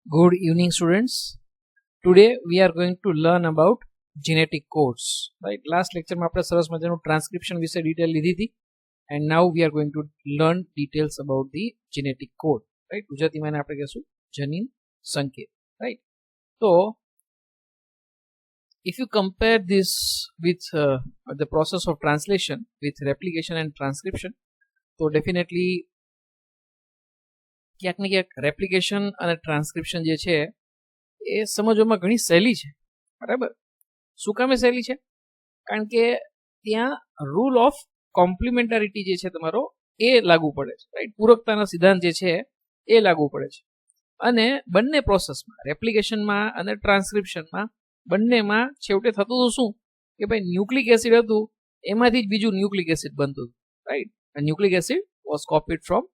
Good evening, students. Today we are going to learn about genetic codes. Right? Last lecture માં આપણે સરસ મજાનું transcription વિશે detail લીધી હતી, and now we are going to learn details about the genetic code. Right? ગુજરાતીમાં એને આપણે કહેશું જનીન સંકેત. Right? So if you compare this with the process of translation with replication and transcription, so definitely ક્યાંક ને ક્યાંક રેપ્લિકેશન અને ટ્રાન્સક્રિપ્શન જે છે એ સમજવામાં ઘણી સહેલી છે. બરાબર, શું કામે સહેલી છે? કારણ કે ત્યાં રૂલ ઓફ કોમ્પ્લિમેન્ટારિટી જે છે તમારો એ લાગુ પડે છે. રાઈટ, પૂરકતાના સિદ્ધાંત જે છે એ લાગુ પડે છે. અને બંને પ્રોસેસમાં, રેપ્લિકેશનમાં અને ટ્રાન્સક્રિપ્શનમાં, બંનેમાં છેવટે થતું હતું શું કે ભાઈ ન્યુક્લિક એસિડ હતું, એમાંથી જ બીજું ન્યુક્લિક એસિડ બનતું હતું. Right, nucleic acid was copied from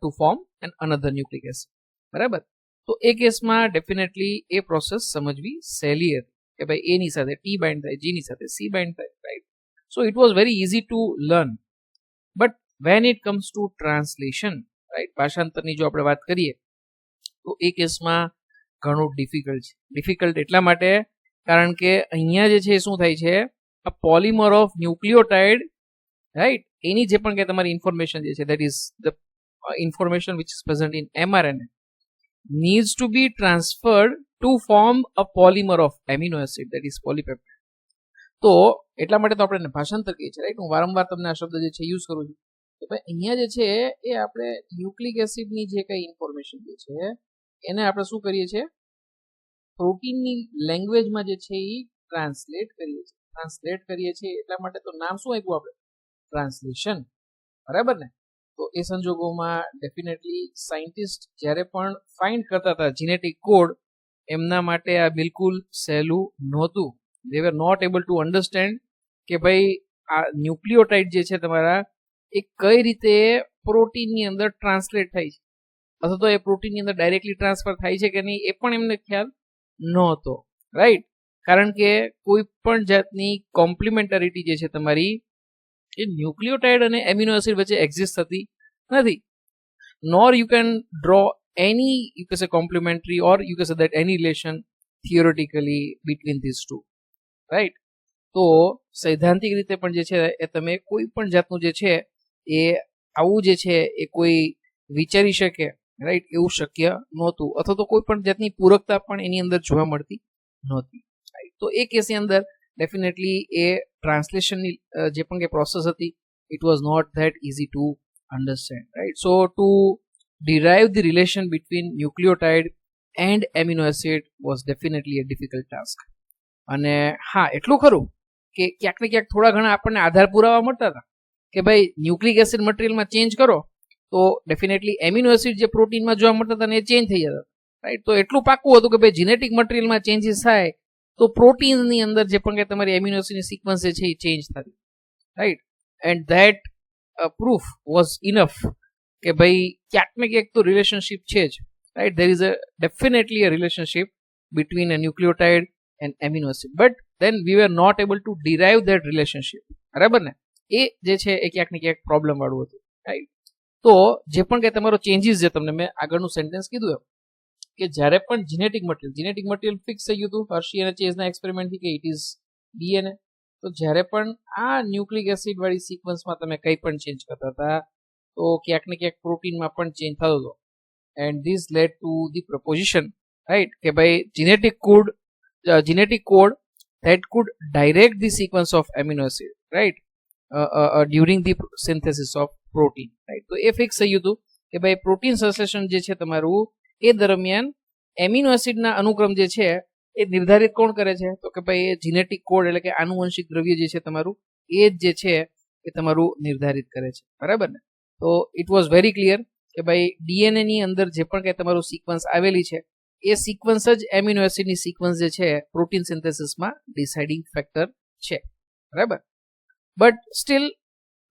to form another nucleic acid. બરાબર, તો એ કેસમાં ડેફિનેટલી એ પ્રોસેસ સમજવી સહેલી હતી કે ભાઈ A ની સાથે T બાઇન્ડ થાય, G ની સાથે C બાઇન્ડ થાય. Right, so it was very easy to learn. But when it comes to translation, right, ભાષાંતરની જો આપણે વાત કરીએ તો એ કેસમાં ઘણું ડિફિકલ્ટ છે. ડિફિકલ્ટ એટલા માટે કારણ કે અહીંયા જે છે શું થાય છે, a polymer of nucleotide, right, એની જે પણ કે તમારી ઇન્ફોર્મેશન જે છે, that is the information which is present in mRNA needs to be transferred to form a polymer of amino acid, that is polypeptide. તો એટલા માટે તો આપણે ભાષાંતર કહીએ છીએ. રાઈટ, હું વારંવાર તમને આ શબ્દ જે છે યુઝ કરું છું કે ભાઈ અહીંયા જે છે એ આપણે ન્યુક્લિક એસિડની જે કઈ ઇન્ફોર્મેશન જે છે એને આપણે શું કરીએ છીએ, પ્રોટીનની લેંગ્વેજમાં જે છે એ ટ્રાન્સલેટ કરીએ છીએ. એટલા માટે તો નામ શું આપ્યું આપણે, ટ્રાન્સલેશન. બરાબર ને? તો એ સંજોગોમાં ડેફિનેટલી સાયન્ટિસ્ટ જ્યારે પણ ફાઇન્ડ કરતા હતા જીનેટિક કોડ, એમના માટે આ બિલકુલ સહેલું નહોતું. They not able to understand કે ભાઈ આ ન્યુક્લિયોટાઇડ જે છે તમારા એ કઈ રીતે પ્રોટીનની અંદર ટ્રાન્સલેટ થાય છે, અથવા તો એ પ્રોટીનની અંદર ડાયરેક્ટલી ટ્રાન્સફર થાય છે કે નહીં એ પણ એમને ખ્યાલ નહોતો. રાઈટ, કારણ કે કોઈ પણ જાતની કોમ્પ્લિમેન્ટરિટી જે છે તમારી એ ન્યુક્લિયોટાઇડ અને એમિનો એસિડ વચ્ચે એક્ઝિસ્ટ થતી નથી. Nor you can draw any you can say complementary or you can say that any relation theoretically between these two. Right, તો સૈદ્ધાંતિક રીતે પણ જે છે એ તમે કોઈ પણ જાતનું જે છે એ આવું જે છે એ કોઈ વિચારી શકે, રાઈટ, એવું શક્ય નહોતું, અથવા તો કોઈ પણ જાતની પૂરકતા પણ એની અંદર જોવા મળતી નહોતી. રાઈટ, તો એ કેસની અંદર ડેફિનેટલી એ ટ્રાન્સલેશનની જે પણ કે પ્રોસેસ હતી, it was not that easy to understand. Right, so to derive the relation between nucleotide and amino acid was definitely a difficult task. અને હા, એટલું ખરું કે ક્યાંક ને ક્યાંક થોડા ઘણા આપણને આધાર પુરાવા મળતા હતા કે ભાઈ ન્યુક્લિક એસિડ મટીરિયલમાં ચેન્જ કરો તો ડેફિનેટલી એમિનો એસિડ જે પ્રોટીનમાં જોવા મળતા હતા ને એ ચેન્જ થઈ જતા. રાઈટ, તો એટલું પાક્કું હતું કે ભાઈ જીનેટિક મટીરિયલમાં ચેન્જીસ થાય તો પ્રોટીનની અંદર જે પણ કે તમારી એમિનો એસિડની સિક્વન્સ છે એ ચેન્જ થતી. Right, and that proof was enough કે ભાઈ ક્યાંક ને ક્યાંક તો રિલેશનશિપ છે જ. Right, there is a definitely a relationship between a nucleotide and amino acid, but then we were not able to derive that relationship. બરાબર ને? એ જે છે એ ક્યાંક ને ક્યાંક પ્રોબ્લેમ વાળું હતું. રાઈટ, તો જે પણ કે તમારો ચેન્જીસ જે તમને મેં આગળનું સેન્ટેન્સ કીધું એમ કે જ્યારે પણ જીનેટિક મટીરિયલ ફિક્સ થઈ ગયું હતું હર્શી અને ચેઝના એક્સપેરિમેન્ટથી કે ઇટ ઇઝ ડીએનએ, તો જ્યારે પણ આ ન્યુક્લિક એસિડ વાળી સિક્વન્સમાં તમે કંઈ પણ ચેન્જ કરતા હતા તો ક્યાંક ને ક્યાંક પ્રોટીનમાં પણ ચેન્જ થતો હતો. And this lead to the proposition, right, કે ભાઈ genetic code that could direct the sequence of amino acid, right, during the synthesis of protein. Right, તો એ ફિક્સ થઈ ગયું હતું કે ભાઈ પ્રોટીન સંશ્લેષણ જે છે તમારું એ દરમિયાન એમિનો એસિડના અનુક્રમ જે છે એ નિર્ધારિત કોણ કરે છે, તો કે ભાઈ એ જીનેટિક કોડ એટલે કે આનુવંશિક દ્રવ્ય જે છે તમારું એ જે છે એ તમારું નિર્ધારિત કરે છે. બરાબર ને? તો ઇટ વોઝ વેરી ક્લિયર કે ભાઈ ડીએનએ ની અંદર જે પણ કંઈ તમારું સિક્વન્સ આવેલી છે એ સિક્વન્સ જ એમિનો એસિડની સિક્વન્સ જે છે પ્રોટીન સિન્થેસિસમાં ડિસાઇડિંગ ફેક્ટર છે. બરાબર, but still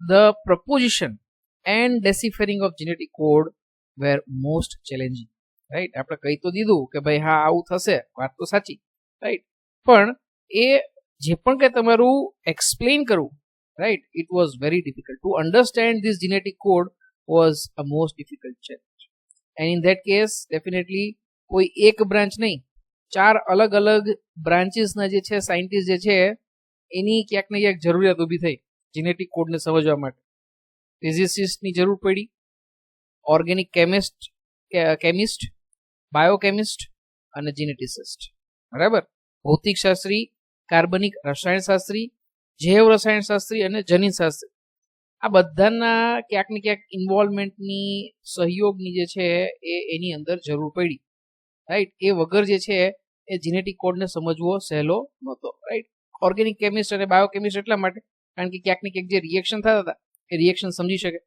the proposition and deciphering of genetic code were most challenging. Right, આપણે કહી તો દીધું કે ભાઈ હા આવું થશે, વાત તો સાચી. રાઈટ, પણ એ જે પણ કે તમારું એક્સપ્લેન કરવું, right, it was very difficult to understand this genetic code was a most difficult challenge. And in that case, definitely કોઈ એક બ્રાન્ચ નહીં, 4 અલગ અલગ બ્રાન્ચીસના જે છે સાયન્ટિસ્ટ જે છે એની ક્યાંક ને ક્યાંક જરૂરિયાત ઊભી થઈ જીનેટિક કોડને સમજવા માટે. ફિઝિસિસ્ટની જરૂર પડી, ઓર્ગેનિક કેમિસ્ટ, બાયોકેમિસ્ટ અને જીનેટિસિસ્ટ. બરાબર. ભૌતિકશાસ્ત્રી, કાર્બનિક રસાયણશાસ્ત્રી, જૈવ રસાયણશાસ્ત્રી અને જનીનશાસ્ત્રી, આ બધાના ક્યાંક ને ક્યાંક ઇન્વોલ્વમેન્ટની, સહયોગની જે છે એની અંદર જરૂર પડી. રાઈટ. એ વગર જે છે એ જીનેટિક કોડને સમજવો સહેલો નહોતો. રાઈટ. ઓર્ગેનિક કેમિસ્ટ અને બાયોકેમિસ્ટ એટલા માટે કારણ કે ક્યાંક ને ક્યાંક જે રિએક્શન થતા હતા એ રિએક્શન સમજી શકે.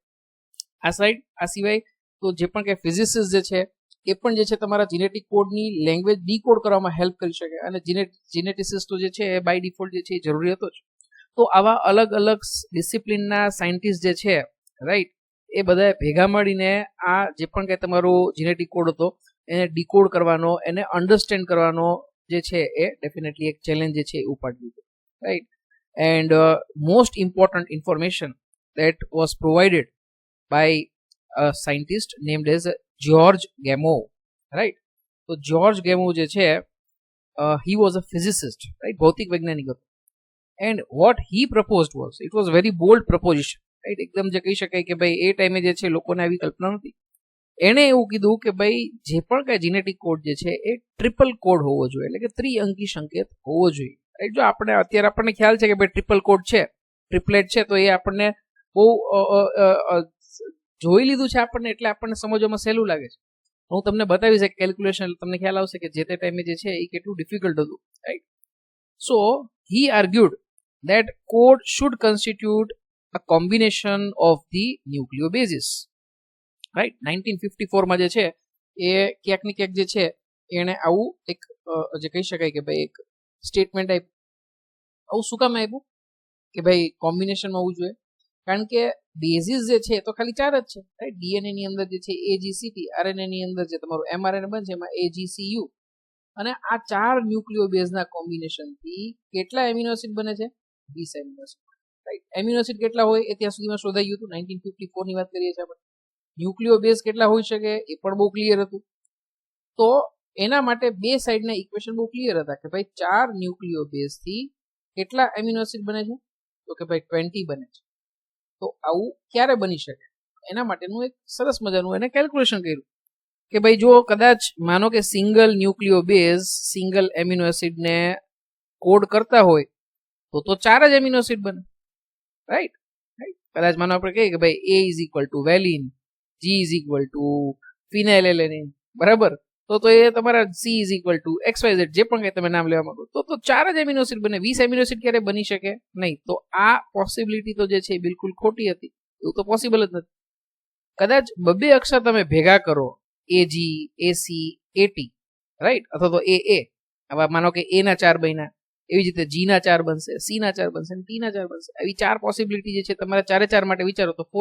આ સિવાય તો જે પણ કંઈ ફિઝિસિસ્ટ જે છે એ પણ જે છે તમારા જીનેટિક કોડની લેંગ્વેજ ડીકોડ કરવામાં હેલ્પ કરી શકે. અને જીનેટિસિસ્ટો જે છે એ બાય ડિફોલ્ટ જે છે એ જરૂરી હતો જ. તો આવા અલગ અલગ ડિસિપ્લિનના સાયન્ટિસ્ટ જે છે, રાઈટ, એ બધા ભેગા મળીને આ જે પણ કંઈ તમારો જીનેટિક કોડ હતો એને ડીકોડ કરવાનો, એને અન્ડરસ્ટેન્ડ કરવાનો જે છે એ ડેફિનેટલી એક ચેલેન્જ જે છે એ ઉપાડ્યું હતું. Right. And most important information that was provided by a scientist named as George Gamow, right? So George Gamow જે છે he was a physicist, right? ભૌતિક વૈજ્ઞાનિક હતો. And what he proposed was, it was very bold proposition, right? એકદમ જે કહી શકાય કે ભાઈ એ ટાઈમે જે છે લોકોને આવી કલ્પના નથી. એણે એવું કીધું કે ભાઈ જે પણ કાંઈ જીનેટિક કોડ જે છે એ ટ્રિપલ કોડ હોવો જોઈએ, એટલે કે ત્રિઅંકી સંકેત હોવો જોઈએ. રાઈટ. જો અત્યારે આપણને ખ્યાલ છે કે ભાઈ ટ્રિપલ કોડ છે, ટ્રિપલેટ છે, તો એ આપણને બહુ જોઈ લીધું છે આપણને, એટલે આપણને સમજવામાં સહેલું લાગે છે. હું તમને બતાવીશ એક કેલ્ક્યુલેશન, તમને ખ્યાલ આવશે કે જે તે ટાઈમે જે છે એ કેટલું ડિફિકલ્ટ હતું. Right. So he આર્ગ્યુડ that code should constitute a combination of the nucleobases. Right. 1954 માં જે છે એ ક્યાંક ને ક્યાંક જે છે એને આવું એક જે કહી શકાય કે ભાઈ એક સ્ટેટમેન્ટ આપ્યું. આવું શું કામ આપ્યું કે ભાઈ કોમ્બિનેશનમાં હોવું જોઈએ? કારણ કે બેઝિસ જે છે તો ખાલી 4 જ છે. રાઈટ. ડીએનએ ની અંદર જે છે AGCT, આરએનએ ની અંદર જે તમારું mRNA બનશે એમાં AGCU, અને આ 4 ન્યુક્લિયોબેઝના કોમ્બિનેશનથી કેટલા એમિનો એસિડ બને છે? 20 amino acid. Right. Amino acid કેટલા હોય એ ત્યાં સુધીમાં શોધાયું હતું. 1954 ની વાત કરીએ છીએ આપણે. ન્યુક્લિયોબેઝ કેટલા હોઈ શકે એ પણ બહુ ક્લિયર હતું. તો એના માટે બે સાઈડના ઇક્વેશન બહુ ક્લિયર હતા કે ભાઈ 4 ન્યુક્લિયોબેઝથી કેટલા એમિનો એસિડ બને છે? તો કે ભાઈ 20 બને છે. તો આવું ક્યારે બની શકે? એના માટેનું એક સરસ મજાનું એને કેલ્ક્યુલેશન કર્યું કે ભાઈ જો કદાચ માનો કે સિંગલ ન્યુક્લિયોબેઝ સિંગલ એમિનો એસિડને કોડ કરતા હોય તો 4 જ એમિનો એસિડ બને. રાઈટ. કદાચ માનો આપણે કહીએ કે ભાઈ A is equal to valine, G is equal to phenylalanine, બરાબર, તો એ તમારા C is equal to XYZ જે પણ કંઈ તમે નામ લેવા માંગો તો 4 જ એમિનો એસિડ બને. 20 એમિનો એસિડ ક્યારે બની શકે? નહીં. તો આ પોસિબિલિટી તો જે છે એ બિલકુલ ખોટી હતી. એવું તો પોસિબલ જ નથી. કદાચ બબે અક્ષર તમે ભેગા કરો, AG, AC, AT, રાઈટ, અથવા તો AA, હવે માનો કે A ના 4 બન્યા, એવી જ રીતે G ના 4 બનશે, C ના 4 બનશે, T ના 4 બનશે. આવી 4 પોસિબિલિટી જે છે તમારે 4 માટે વિચારો તો 4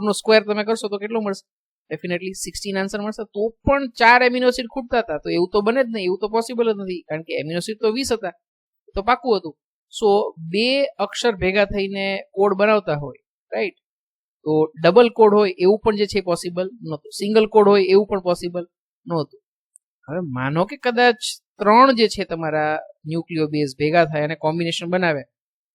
નો સ્ક્વેર તમે કરશો તો કેટલો મળશે? ડેફિનેટલી 16 આન્સર મળશે. તો પણ 4 એમિનો એસિડ ખૂટતા હતા. તો એવું તો બને જ નહીં, એવું તો પોસિબલ જ નથી, કારણ કે એમિનો એસિડ તો 20 હતા, તો પાકું હતું. સો 2 અક્ષર ભેગા થઈને કોડ બનાવતા હોય, રાઈટ, તો ડબલ કોડ હોય એવું પણ જે છે પોસિબલ નહોતું. સિંગલ કોડ હોય એવું પણ પોસિબલ નહોતું. હવે માનો કે કદાચ 3 જે છે તમારા ન્યુક્લિયોબેઝ ભેગા થાય અને કોમ્બિનેશન બનાવે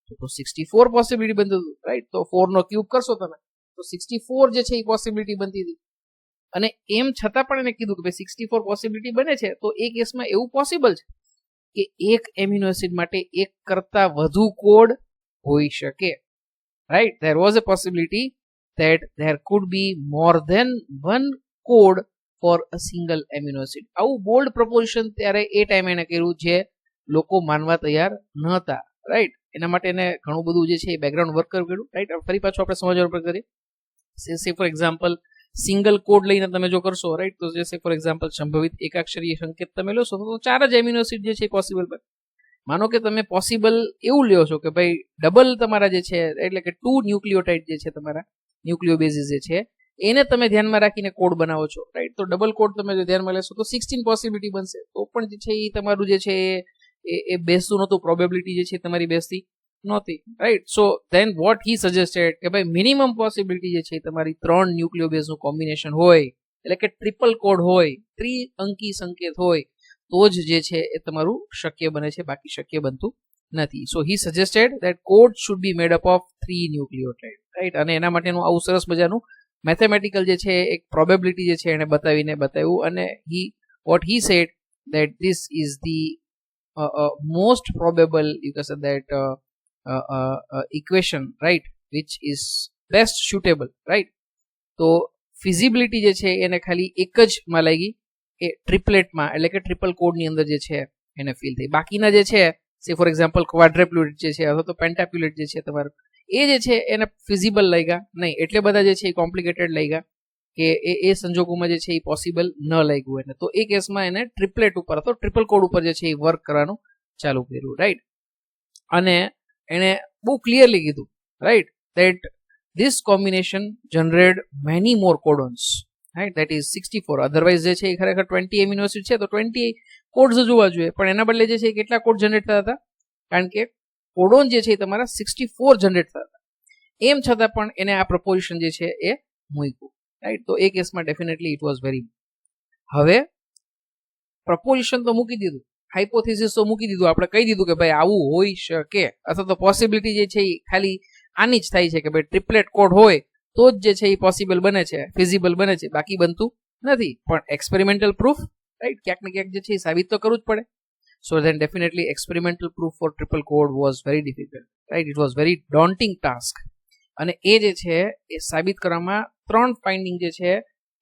તો 64 પોસિબિલિટી બનતું હતું. રાઈટ. તો 4 નો ક્યુબ કરશો તમે તો 64 જે છે એ પોસિબિલિટી બનતી હતી. અને એમ છતાં પણ એને કીધું કે ભાઈ 64 પોસિબિલિટી બને છે, તો એ કેસમાં એવું પોસિબલ છે કે એક એમિનો એસિડ માટે એક કરતા વધુ કોડ હોઈ શકે. Right. There was a possibility that there could be more than one code for a single amino acid. આવું બોલ્ડ પ્રપોઝિશન ત્યારે એ ટાઈમે એને કર્યું જે લોકો માનવા તૈયાર ન હતા. રાઈટ. એના માટે એને ઘણું બધું જે છે એ બેકગ્રાઉન્ડ વર્ક કર્યું. રાઈટ. ફરી પાછું આપણે સમજવાનું પ્રયત્ન કરીએ. સે ફોર એક્ઝામ્પલ સિંગલ કોડ લઈને તમે જો કરશો, રાઈટ, તો જે ફોર એક્ઝામ્પલ સંભવિત એકાક્ષરીય સંકેત તમે લેશો તો 4 જ એમિનો એસિડ જે છે પોસિબલ બને. માનો કે તમે પોસિબલ એવું લ્યો છો કે ભાઈ ડબલ તમારા જે છે એટલે કે 2 ન્યુક્લિયોટાઇડ જે છે તમારા ન્યુક્લિયોબેઝિસ જે છે એને તમે ધ્યાનમાં રાખીને કોડ બનાવો છો, રાઈટ, તો ડબલ કોડ તમે જો ધ્યાનમાં લેશો તો 16 પોસિબિલિટી બનશે. તો પણ જે છે એ તમારું જે છે એ બેસતું નહોતું, પ્રોબેબિલિટી જે છે તમારી બેસતી નહોતી. Right. So then what he suggested કે ભાઈ મિનિમમ પોસિબિલિટી જે છે તમારી 3 ન્યુક્લિયોબેઝનું કોમ્બિનેશન હોય એટલે કે ટ્રિપલ કોડ હોય, ત્રિઅંકી સંકેત હોય તો જ જે છે એ તમારું શક્ય બને છે, બાકી શક્ય બનતું નથી. So he suggested that code should be made up of 3 nucleotide, right. અને એના માટેનું આવું સરસ મજાનું મેથેમેટિકલ જે છે એક પ્રોબેબિલિટી જે છે એને બતાવ્યું. અને what he said that this is the most probable, you can say that equation, right, which is best suitable, right. તો ફિઝિબિલિટી જે છે એને ખાલી એક જ માં લાગી, એ ટ્રિપલેટમાં એટલે કે ટ્રિપલ કોડની અંદર જે છે એને ફીલ થઈ. બાકીના જે છે સે ફોર એક્ઝામ્પલ ક્વાડ્રેપ્યુલેટ જે છે અથવા તો પેન્ટાપ્યુલેટ જે છે તમારું, એ જે છે એને ફિઝિબલ લાગ્યા નહીં, એટલે બધા જે છે એ કોમ્પ્લિકેટેડ લાગ્યા કે એ સંજોગોમાં જે છે એ પોસિબલ ન લાગ્યું એને. તો એ કેસમાં એને ટ્રિપલેટ ઉપર અથવા ટ્રિપલ કોડ ઉપર જે છે એ વર્ક કરવાનું ચાલુ કર્યું, રાઈટ. અને એને બહુ ક્લિયરલી કીધું, right, that this combination generate many more codons, right, that is 64. otherwise જે છે એ ખરેખર 20 એમિનો એસિડ છે તો 20 કોડ્સ જોવા જોઈએ, પણ એના બદલે જે છે કેટલા કોડ જનરેટ થતા હતા, કારણ કે કોડોન જે છે એ તમારા 64 જનરેટ થતા હતા. એમ છતાં પણ એને આ પ્રપોઝિશન જે છે એ મૂક્યું, રાઈટ. તો એ કેસમાં ડેફિનેટલી ઇટ વોઝ વેરી. હવે પ્રપોઝિશન તો મૂકી દીધું, હાઇપોથિસિસ તો મૂકી દીધું, આપણે કહી દીધું કે ભાઈ આવું હોઈ શકે, અથવા તો પોસિબિલિટી જે છે એ ખાલી આની જ થાય છે કે ભાઈ ટ્રિપલેટ કોડ હોય તો જ જે છે એ પોસિબલ બને છે, ફિઝિબલ બને છે, બાકી બનતું નથી. પણ એક્સપેરિમેન્ટલ પ્રૂફ, રાઈટ, ક્યાંક ને ક્યાંક જે છે એ સાબિત તો કરવું જ પડે. So then definitely experimental proof for triple code was very difficult, right. It was very daunting task. અને એ જે છે એ સાબિત કરવામાં 3 ફાઇન્ડિંગ જે છે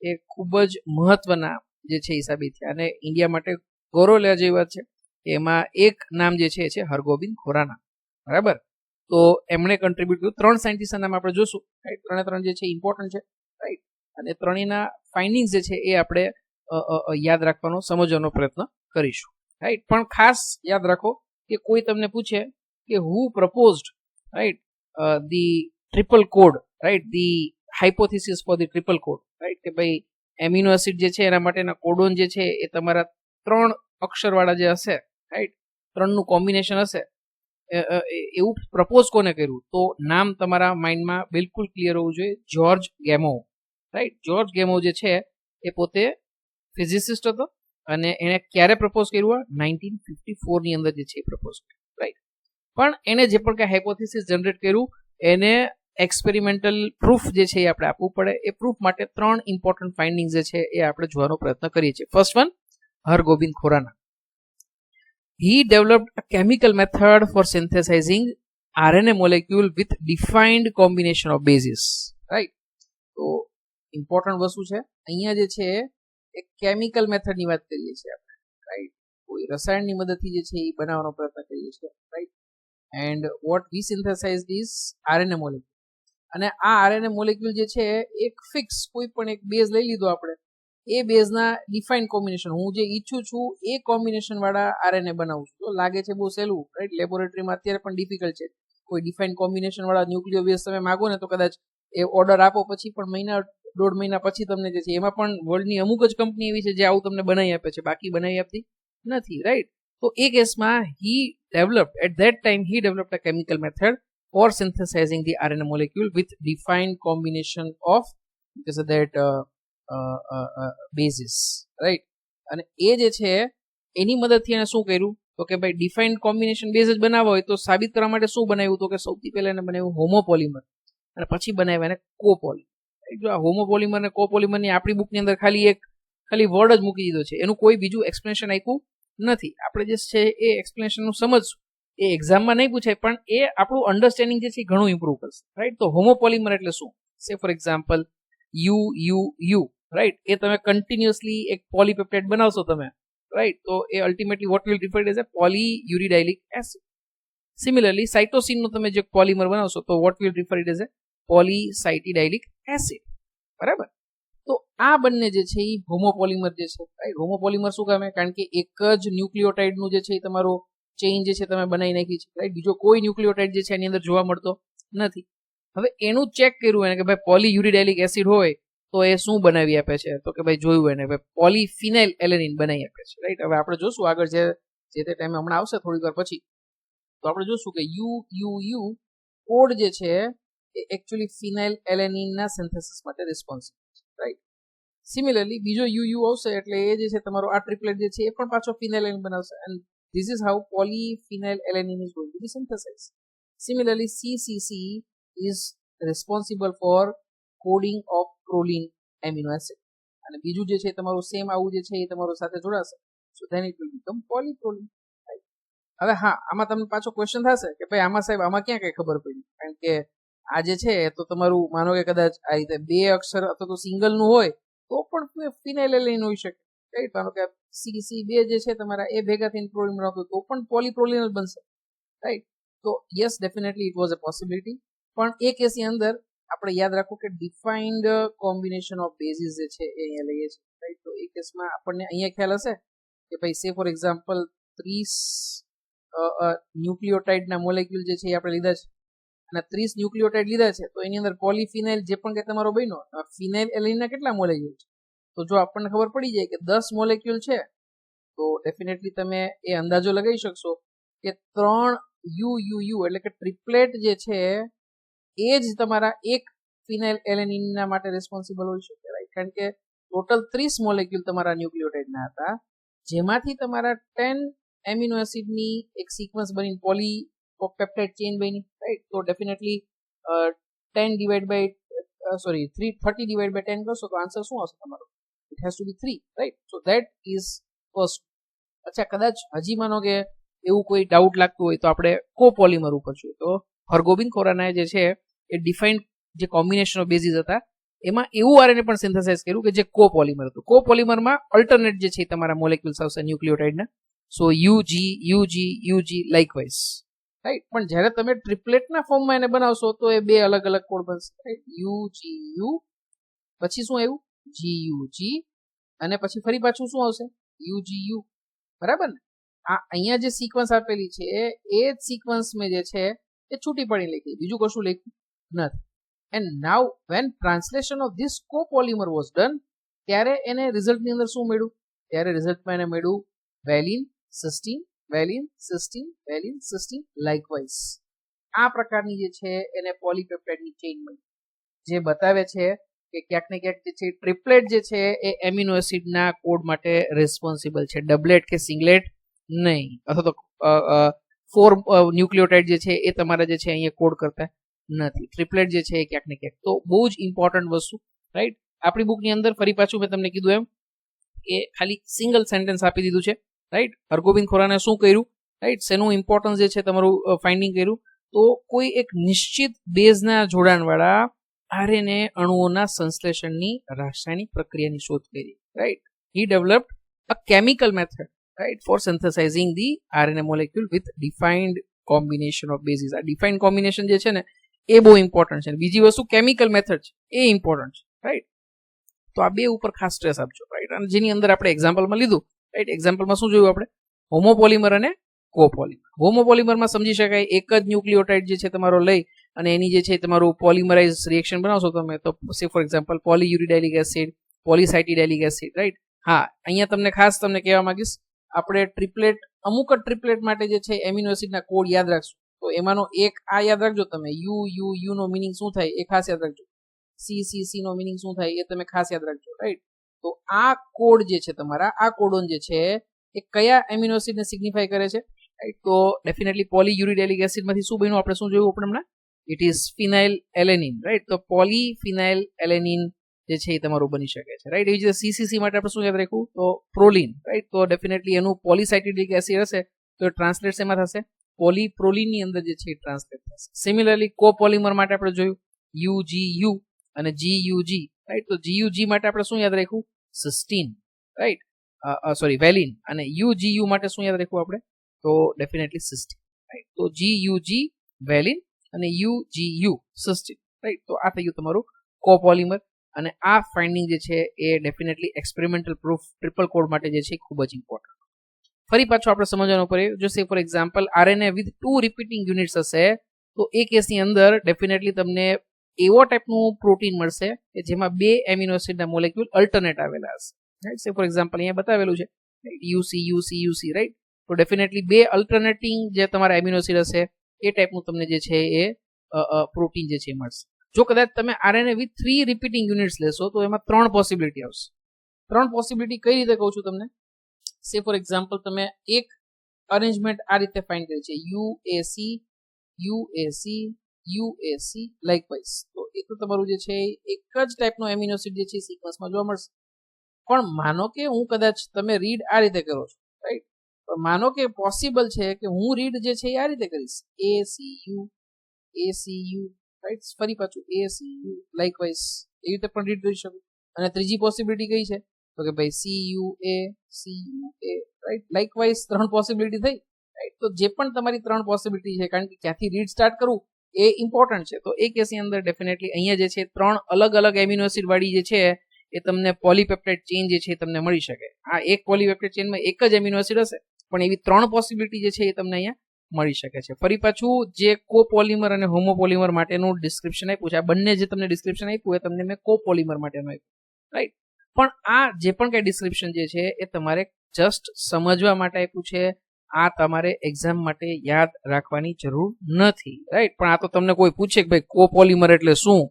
એ ખૂબ જ મહત્વના જે છે એ સાબિત થયા, અને ઇન્ડિયા માટે ગૌરવ લેવા જેવી વાત છે. એમાં એક નામ જે છે એ છે હરગોબિંદ ખોરાના, બરાબર. તો એમણે કન્ટ્રીબ્યુટ કર્યું. 3 સાયન્ટિસ્ટના નામ આપણે જોશું, રાઈટ. 3 જે છે ઇમ્પોર્ટન્ટ છે, રાઈટ. અને ત્રણેયના ફાઇન્ડિંગ્સ જે છે એ આપણે યાદ રાખવાનો, સમજવાનો પ્રયત્ન કરીશું, રાઈટ. પણ ખાસ યાદ રાખો કે કોઈ તમને પૂછે કે who proposed, right, the triple code, right, the hypothesis for the triple code, right, કે ભાઈ એમિનો એસિડ જે છે એના માટેના કોડોન જે છે એ તમારા 3 અક્ષરવાળા જે હશે, રાઈટ, 3નું કોમ્બિનેશન હશે, એવું પ્રપોઝ કોને કર્યું, તો નામ તમારા માઇન્ડમાં બિલકુલ ક્લિયર હોવું જોઈએ, જ્યોર્જ ગેમો, રાઈટ. જ્યોર્જ ગેમો જે છે એ પોતે ફિઝિસિસ્ટ હતો, અને એને ક્યારે પ્રપોઝ કર્યું, 1954 ની અંદર જે છે પ્રપોઝ કર્યું, રાઈટ. પણ એને જે પણ કઈ હાઇપોથિસિસ જનરેટ કર્યું એને એક્સપેરિમેન્ટલ પ્રૂફ જે છે એ આપણે આપવું પડે. એ પ્રૂફ માટે 3 ઇમ્પોર્ટન્ટ ફાઇન્ડિંગ્સ જે છે એ આપણે જોવાનો પ્રયત્ન કરીએ છીએ. First one, Hargobind Khorana. He developed a chemical method for synthesizing RNA molecule with defined combination of bases, right. તો ઇમ્પોર્ટન્ટ વસ્તુ છે અહીંયા જે છે એક કેમિકલ મેથડની વાત કરીએ છીએ આપણે, રાઈટ. કોઈ રસાયણની મદદથી જે છે એ બનાવવાનો પ્રયત્ન કરીએ છીએ, right. And what we synthesized is RNA molecule. અને આ RNA મોલેક્યુલ જે છે એક ફિક્સ કોઈ પણ એક બેઝ લઈ લીધો આપણે, એ બેઝના ડિફાઇન કોમ્બિનેશન, હું જે ઈચ્છું છું એ કોમ્બિનેશન વાળા RNA બનાવું છું. તો લાગે છે બહુ સહેલું, રાઈટ. લેબોરેટરીમાં અત્યારે પણ ડિફિકલ્ટ છે. કોઈ ડિફાઇન કોમ્બિનેશન વાળા ન્યુક્લિયો બેઝ તમે માગો ને તો કદાચ એ ઓર્ડર આપો પછી પણ મહિના 1.5 મહિના પછી તમને જે છે, એમાં પણ વર્લ્ડની અમુક જ કંપની એવી છે જે આવું તમને બનાવી આપે છે, બાકી બનાવી આપતી નથી, રાઈટ. તો એ કેસમાં he developed a chemical method for synthesizing the RNA molecule with defined combination of that bases, right. અને એ જે છે એની મદદથી એને શું કર્યું તો કે ભાઈ ડિફાઇન્ડ કોમ્બિનેશન બેઝ જ બનાવવા હોય તો સાબિત કરવા માટે શું બનાવ્યું, તો કે સૌથી પહેલા એને બનાવ્યું હોમોપોલિમર, અને પછી બનાવ્યા એને કોપોલિમર. જો આ હોમોપોલિમર અને કોપોલિમરની આપણી બુકની અંદર ખાલી વર્ડ જ મૂકી દીધો છે, એનું કોઈ બીજું એક્સપ્લેનેશન આપ્યું નથી. આપણે જે છે એ એક્સપ્લેનેશનનું સમજશું, એ એક્ઝામમાં નહીં પૂછાય પણ એ આપણું અન્ડરસ્ટેન્ડિંગ જે છે ઘણું ઇમ્પ્રુવ કરશે, રાઈટ. તો હોમોપોલિમર એટલે શું, say for example you, right, એ તમે કન્ટિન્યુઅસલી એક પોલીપેપ્ટાઇડ બનાવશો તમે, રાઈટ. તો એ ultimately what will defined as a polyuridylic acid. Similarly સાઇટોસિનનું તમે જે પોલિમર બનાવશો તો what will defined as a polycytidylic acid, બરાબર. તો આ બંને જે છે એ હોમોપોલિમર જે છે, રાઈટ. હોમોપોલિમર શું કામે, કારણ કે એક જ ન્યુક્લિયોટાઇડનું જે છે એ તમારો ચેઇન જે છે તમે બનાવી નાખી છે, રાઈટ. બીજો કોઈ ન્યુક્લિયોટાઇડ જે છે એની અંદર જોવા મળતો નથી. હવે એનું ચેક કર્યું એને કે ભાઈ પોલીયુરિડાઇલિક એસિડ હોય તો એ શું બનાવી આપે છે, તો કે ભાઈ જોયું એને ભાઈ પોલીફિનાઇલ એલેનિન બનાવી આપે છે, રાઈટ. હવે આપણે જોશું આગળ જે તે ટાઈમે હમણાં આવશે થોડીક વાર પછી, તો આપણે જોશું કે યુ કોડ જે છે એ એકચ્યુઅલી ફિનાઇલ એલેનિનના સિન્થેસિસ માટે રિસ્પોન્સિબલ છે, રાઈટ. સિમિલરલી બીજો યુ આવશે એટલે એ જે છે તમારો આ ટ્રિપલેટ જે છે એ પણ પાછો ફિનાઇલ એલેનિન બનાવશે and this is how polyphenyl alanine is going to be synthesize. Similarly CCC is responsible for coding of proline amino acid અને બીજું જે છે તમારું સેમ આવું જે છે એ તમારો સાથે જોડાશે સો ધેન ઇટ વિલ બીકમ પોલીપ્રોલિન. હવે હા આમાં તમને પાછો ક્વેશ્ચન થશે કે ભાઈ આમાં સાહેબ આમાં ક્યાં કઈ ખબર પડી કારણ કે આ જે છે તો તમારું માનો કે કદાચ આ રીતે બે અક્ષર અથવા તો સિંગલ નું હોય તો પણ ફિનાઇલ એલેનિન હોઈ શકે રાઈટ. માનો કે CC2 જે છે તમારા એ ભેગા થઈને પ્રોલિન બનાવતો તો પણ પોલીપ્રોલિન જ બનશે રાઈટ. તો yes definitely it was a possibility પણ એ કેસની અંદર આપણે યાદ રાખવું કે ડિફાઇન્ડ કોમ્બિનેશન ઓફ બેઝિસ જે છે એ અહીંયા લઈએ છીએ રાઈટ. તો એ કેસમાં આપણને અહીંયા ખ્યાલ હશે કે ભાઈ સે ફોર એક્ઝામ્પલ 30 ન્યુક્લિયોટાઇડના મોલેક્યુલ જે છે એ આપણે લીધા છે અને 30 ન્યુક્લિયોટાઇડ લીધા છે તો એની અંદર પોલીફિનાઇલ જે પણ કે તમારો બન્યો ફિનાઇલ એલેનિનના કેટલા મોલેક્યુલ છે તો જો આપણને ખબર પડી જાય કે 10 મોલેક્યુલ છે તો ડેફિનેટલી તમે એ અંદાજો લગાવી શકશો કે 3 યુ એટલે કે ટ્રિપલેટ જે છે એ જ તમારા એક ફિનાઇલ એલેનિનના માટે રિસ્પોન્સિબલ હોઈ શકે રાઈટ. કારણ કે ટોટલ 30 મોલેક્યુલ તમારા ન્યુક્લિયોટાઇડના હતા જેમાંથી તમારા 10 એમિનો એસિડની એક સિક્વન્સ બની પોલીપેપ્ટાઇડ ચેઇન બની રાઈટ. તો ડેફિનેટલી 30 ડિવાઇડ બાય 10 કરશો તો આન્સર શું આવશે તમારો? It has to be 3 right. So that is first. અચ્છા કદાચ હજી માનો કે એવું કોઈ ડાઉટ લાગતું હોય તો આપણે કોપોલિમર ઉપર જોઈએ તો હરગોબિંદ ખોરાનાએ જે છે એ ડિફાઇન્ડ જે કોમ્બિનેશન ઓફ બેઝિસ હતા એમાં એવું આરએનએ પણ સિન્થેસાઇઝ કર્યું કે જે કોપોલિમર હતું. કોપોલિમરમાં અલ્ટરનેટ જે છે તમારા મોલેક્યુલ્સ આવશે ન્યુક્લિયોટાઇડના સો UG લાઇકવાઇઝ રાઈટ. પણ જ્યારે તમે ટ્રિપલેટના ફોર્મમાં એને બનાવશો તો એ બે અલગ અલગ કોડ બનશે રાઈટ. UGU પછી શું આવ્યું GUG અને પછી ફરી પાછું શું આવશે UGU બરાબર ને. આ અહીંયા જે સિક્વન્સ આપેલી છે એ જ સિક્વન્સ મેં જે છે એ છૂટી પડી લખી બીજું કશું લખ્યું નથી. And now when translation of this copolymer was done ત્યારે એને રિઝલ્ટની અંદર શું મળ્યું ત્યારે રિઝલ્ટમાં એને મળ્યું વેલિન સિસ્ટીન વેલિન સિસ્ટીન વેલિન સિસ્ટીન લાઇકવાઇઝ. આ પ્રકારની જે છે એને પોલીપેપ્ટાઇડની ચેઇન મળી જે બતાવે છે કે ક્યાંક ને ક્યાંક જે છે ટ્રિપલેટ જે છે એ એમિનો એસિડના કોડ માટે રિસ્પોન્સિબલ છે ડબલેટ કે સિંગલેટ નહીં અથવા તો 4 ન્યુક્લિયોટાઇડ જે છે એ તમારા જે છે અહીંયા કોડ કરતા નથી. ટ્રિપલેટ જે છે એ ક્યાંક ને ક્યાંક તો બહુ જ ઇમ્પોર્ટન્ટ વસ્તુ રાઈટ. આપણી બુકની અંદર ફરી પાછું મેં તમને કીધું એમ કે ખાલી સિંગલ સેન્ટેન્સ આપી દીધું છે રાઈટ. હરગોબિંદ ખોરાને શું કર્યું રાઈટ શેનું ઇમ્પોર્ટન્સ જે છે તમારું ફાઇન્ડિંગ કર્યું તો કોઈ એક નિશ્ચિત બેઝના જોડાણવાળા આરએનએ અણુઓના સંશ્લેષણની રાસાયણિક પ્રક્રિયાની શોધ કરી right. He developed a chemical method right for synthesizing the RNA molecule with defined combination of bases. આ defined combination જે છે ને એ બહુ ઇમ્પોર્ટન્ટ છે. બીજી વસ્તુ કેમિકલ મેથડ છે એ ઇમ્પોર્ટન્ટ છે રાઈટ. તો આ બે ઉપર ખાસ સ્ટ્રેસ આપજો રાઈટ. અને જેની અંદર આપણે એક્ઝામ્પલમાં લીધું રાઈટ. એક્ઝામ્પલમાં શું જોયું આપણે હોમોપોલિમર અને કોપોલિમર. હોમોપોલિમરમાં સમજી શકાય એક જ ન્યુક્લિયોટાઇડ જે છે તમારો લઈ અને એની જે છે તમારું પોલિમરાઇઝ રિએક્શન બનાવશો તમે તો say for example polyuridylic acid polycytidylic acid right. હા અહીંયા તમને ખાસ તમને કહેવા માંગીશ આપણે ટ્રિપલેટ અમુક જ ટ્રિપલેટ માટે જે છે એમિનો એસિડના કોડ યાદ રાખશું તો એમાંનો એક આ યાદ રાખજો તમે યુ નો મિનિંગ શું થાય એ ખાસ યાદ રાખજો. સી નો મિનિંગ શું થાય એ તમે ખાસ યાદ રાખજો રાઈટ. તો આ કોડ જે છે તમારા આ કોડોન જે છે એ કયા એમિનો એસિડને સિગ્નિફાય કરે છે રાઈટ. તો ડેફિનેટલી પોલીયુરિડાઇલિક એસિડમાંથી શું બન્યું આપણે શું જોયું આપણે હમણાં it is phenyl alanine right. તો પોલીફિનાઇલ એલેનિન જે છે એ તમારું બની શકે છે રાઈટ. એવી જ રીતે CCC માટે આપણે શું યાદ રાખવું તો પ્રોલિન રાઈટ. તો ડેફિનેટલી એનું પોલીસાઇટિડિક એસિડ હશે તો એ ટ્રાન્સલેટ શેમાં થશે પોલીપ્રોલિનની અંદર જે છે એ ટ્રાન્સલેટ થશે. સિમિલરલી કોપોલિમર માટે આપણે જોયું UGU અને GUG રાઈટ. તો GUG માટે આપણે શું યાદ રાખવું સિસ્ટીન રાઈટ સોરી વેલિન અને UGU માટે શું યાદ રાખવું આપણે તો ડેફિનેટલી સિસ્ટીન રાઈટ. તો GUG વેલિન અને UGU સિસ્ટીન રાઈટ. તો આ થઈ ગયું તમારું કોપોલિમર અને આ ફાઇન્ડિંગ જે છે એ definitely experimental proof triple code માટે જે છે ખૂબ જ ઇમ્પોર્ટન્ટ. ફરી પાછું આપણે સમજવાનું પડે જો સે for example RNA with 2 repeating units હશે તો એ કેસની અંદર ડેફિનેટલી તમને એવો ટાઈપનું પ્રોટીન મળશે કે જેમાં 2 એમિનો એસિડના મોલેક્યુલ અલ્ટરનેટ આવેલા હશે રાઈટ. સે ફોર એક્ઝામ્પલ અહીંયા બતાવેલું છે UC રાઈટ. તો ડેફિનેટલી 2 અલ્ટરનેટિંગ જે તમારા એમિનો એસિડ હશે એ ટાઈપનું તમને જે છે એ પ્રોટીન જે છે મળશે. જો કદાચ તમે આરએનએ વિથ 3 રિપીટિંગ યુનિટ્સ લેશો તો એમાં 3 પોસિબિલિટી આવશે ત્રણ પોસિબિલિટી કઈ રીતે કહું છું તમને, સે ફોર એક્ઝામ્પલ તમે એક અરેન્જમેન્ટ આ રીતે ફાઇન્ડ કરી છે, યુએસી યુએસી યુએસી લાઇકવાઇઝ, તો એ તો તમારું જે છે એક જ ટાઈપનો એમિનો એસિડ જે છે સિક્વન્સમાં જોવા મળશે. પણ માનો કે હું કદાચ તમે રીડ આ રીતે કરો છો, રાઈટ, પણ માનો કે પોસિબલ છે કે હું રીડ જે છે એ આ રીતે કરીશ, એસીયુ એસીયુ, રાઈટ, ફરી પાછું એસીયુ લાઇકવાઇઝ, એવી રીતે પણ રીડ કરી શકું. અને ત્રીજી પોસિબિલિટી કઈ છે તો કે ભાઈ સીયુએ સીયુએ, રાઈટ, લાઇકવાઇઝ ત્રણ પોસિબિલિટી થઈ, રાઈટ. તો જે પણ તમારી ત્રણ પોસિબિલિટી છે, કારણ કે ક્યાંથી રીડ સ્ટાર્ટ કરવું એ ઇમ્પોર્ટન્ટ છે, તો એ કેસની અંદર ડેફિનેટલી અહીંયા જે છે ત્રણ અલગ અલગ એમિનો એસિડ વાળી જે છે એ તમને પોલીપેપ્ટાઇડ ચેઇન જે છે તમને મળી શકે. આ એક પોલીપેપ્ટાઇડ ચેઇનમાં એક જ એમિનો એસિડ હશે, પણ એવી ત્રણ પોસિબિલિટી જે છે એ તમને અહીંયા મળી શકે છે. ફરી પાછું જે કોપોલિમર અને હોમોપોલિમર માટેનું ડિસ્ક્રિપ્શન આપ્યું છે, આ બંને જે તમને ડિસ્ક્રિપ્શન આપ્યું એ તમને મેં કોપોલિમર માટેનું આપ્યું, રાઈટ. પણ આ જે પણ કઈ ડિસ્ક્રિપ્શન જે છે એ તમારે જસ્ટ સમજવા માટે આપ્યું છે, આ તમારે એક્ઝામ માટે યાદ રાખવાની જરૂર નથી, રાઈટ. પણ આ તો તમને કોઈ પૂછે કે ભાઈ કોપોલિમર એટલે શું,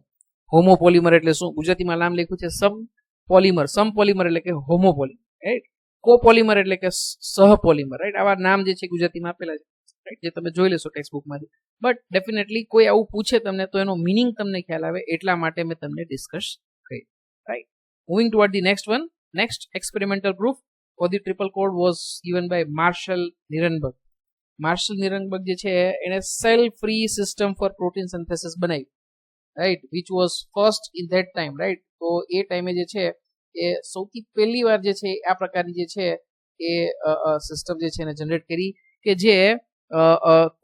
હોમોપોલિમર એટલે શું, ગુજરાતીમાં નામ લખ્યું છે સમપોલિમર, સમપોલિમર એટલે કે હોમોપોલિમર, રાઈટ, કોપોલિમર એટલે કે સહપોલિમર, રાઈટ. આવા નામ જે છે ગુજરાતીમાં આપેલા છે, રાઈટ, જે તમે જોઈ લેશો ટેક્સ્ટ બુકમાંથી. બટ ડેફિનેટલી કોઈ આવું પૂછે તમને તો એનો મિનિંગ તમને ખ્યાલ આવે એટલા માટે મેં તમને ડિસ્કસ કરી, right. Moving toward the next one, next experimental proof for the triple code was given by Marshall Nirenberg. Marshall Nirenberg જે છે એને cell free system for protein synthesis બનાવી, right, which was first in that time, right. તો એ ટાઈમે જે છે એ સૌથી પહેલી વાર જે છે આ પ્રકારની જે છે એ સિસ્ટમ જે છે એને જનરેટ કરી કે જે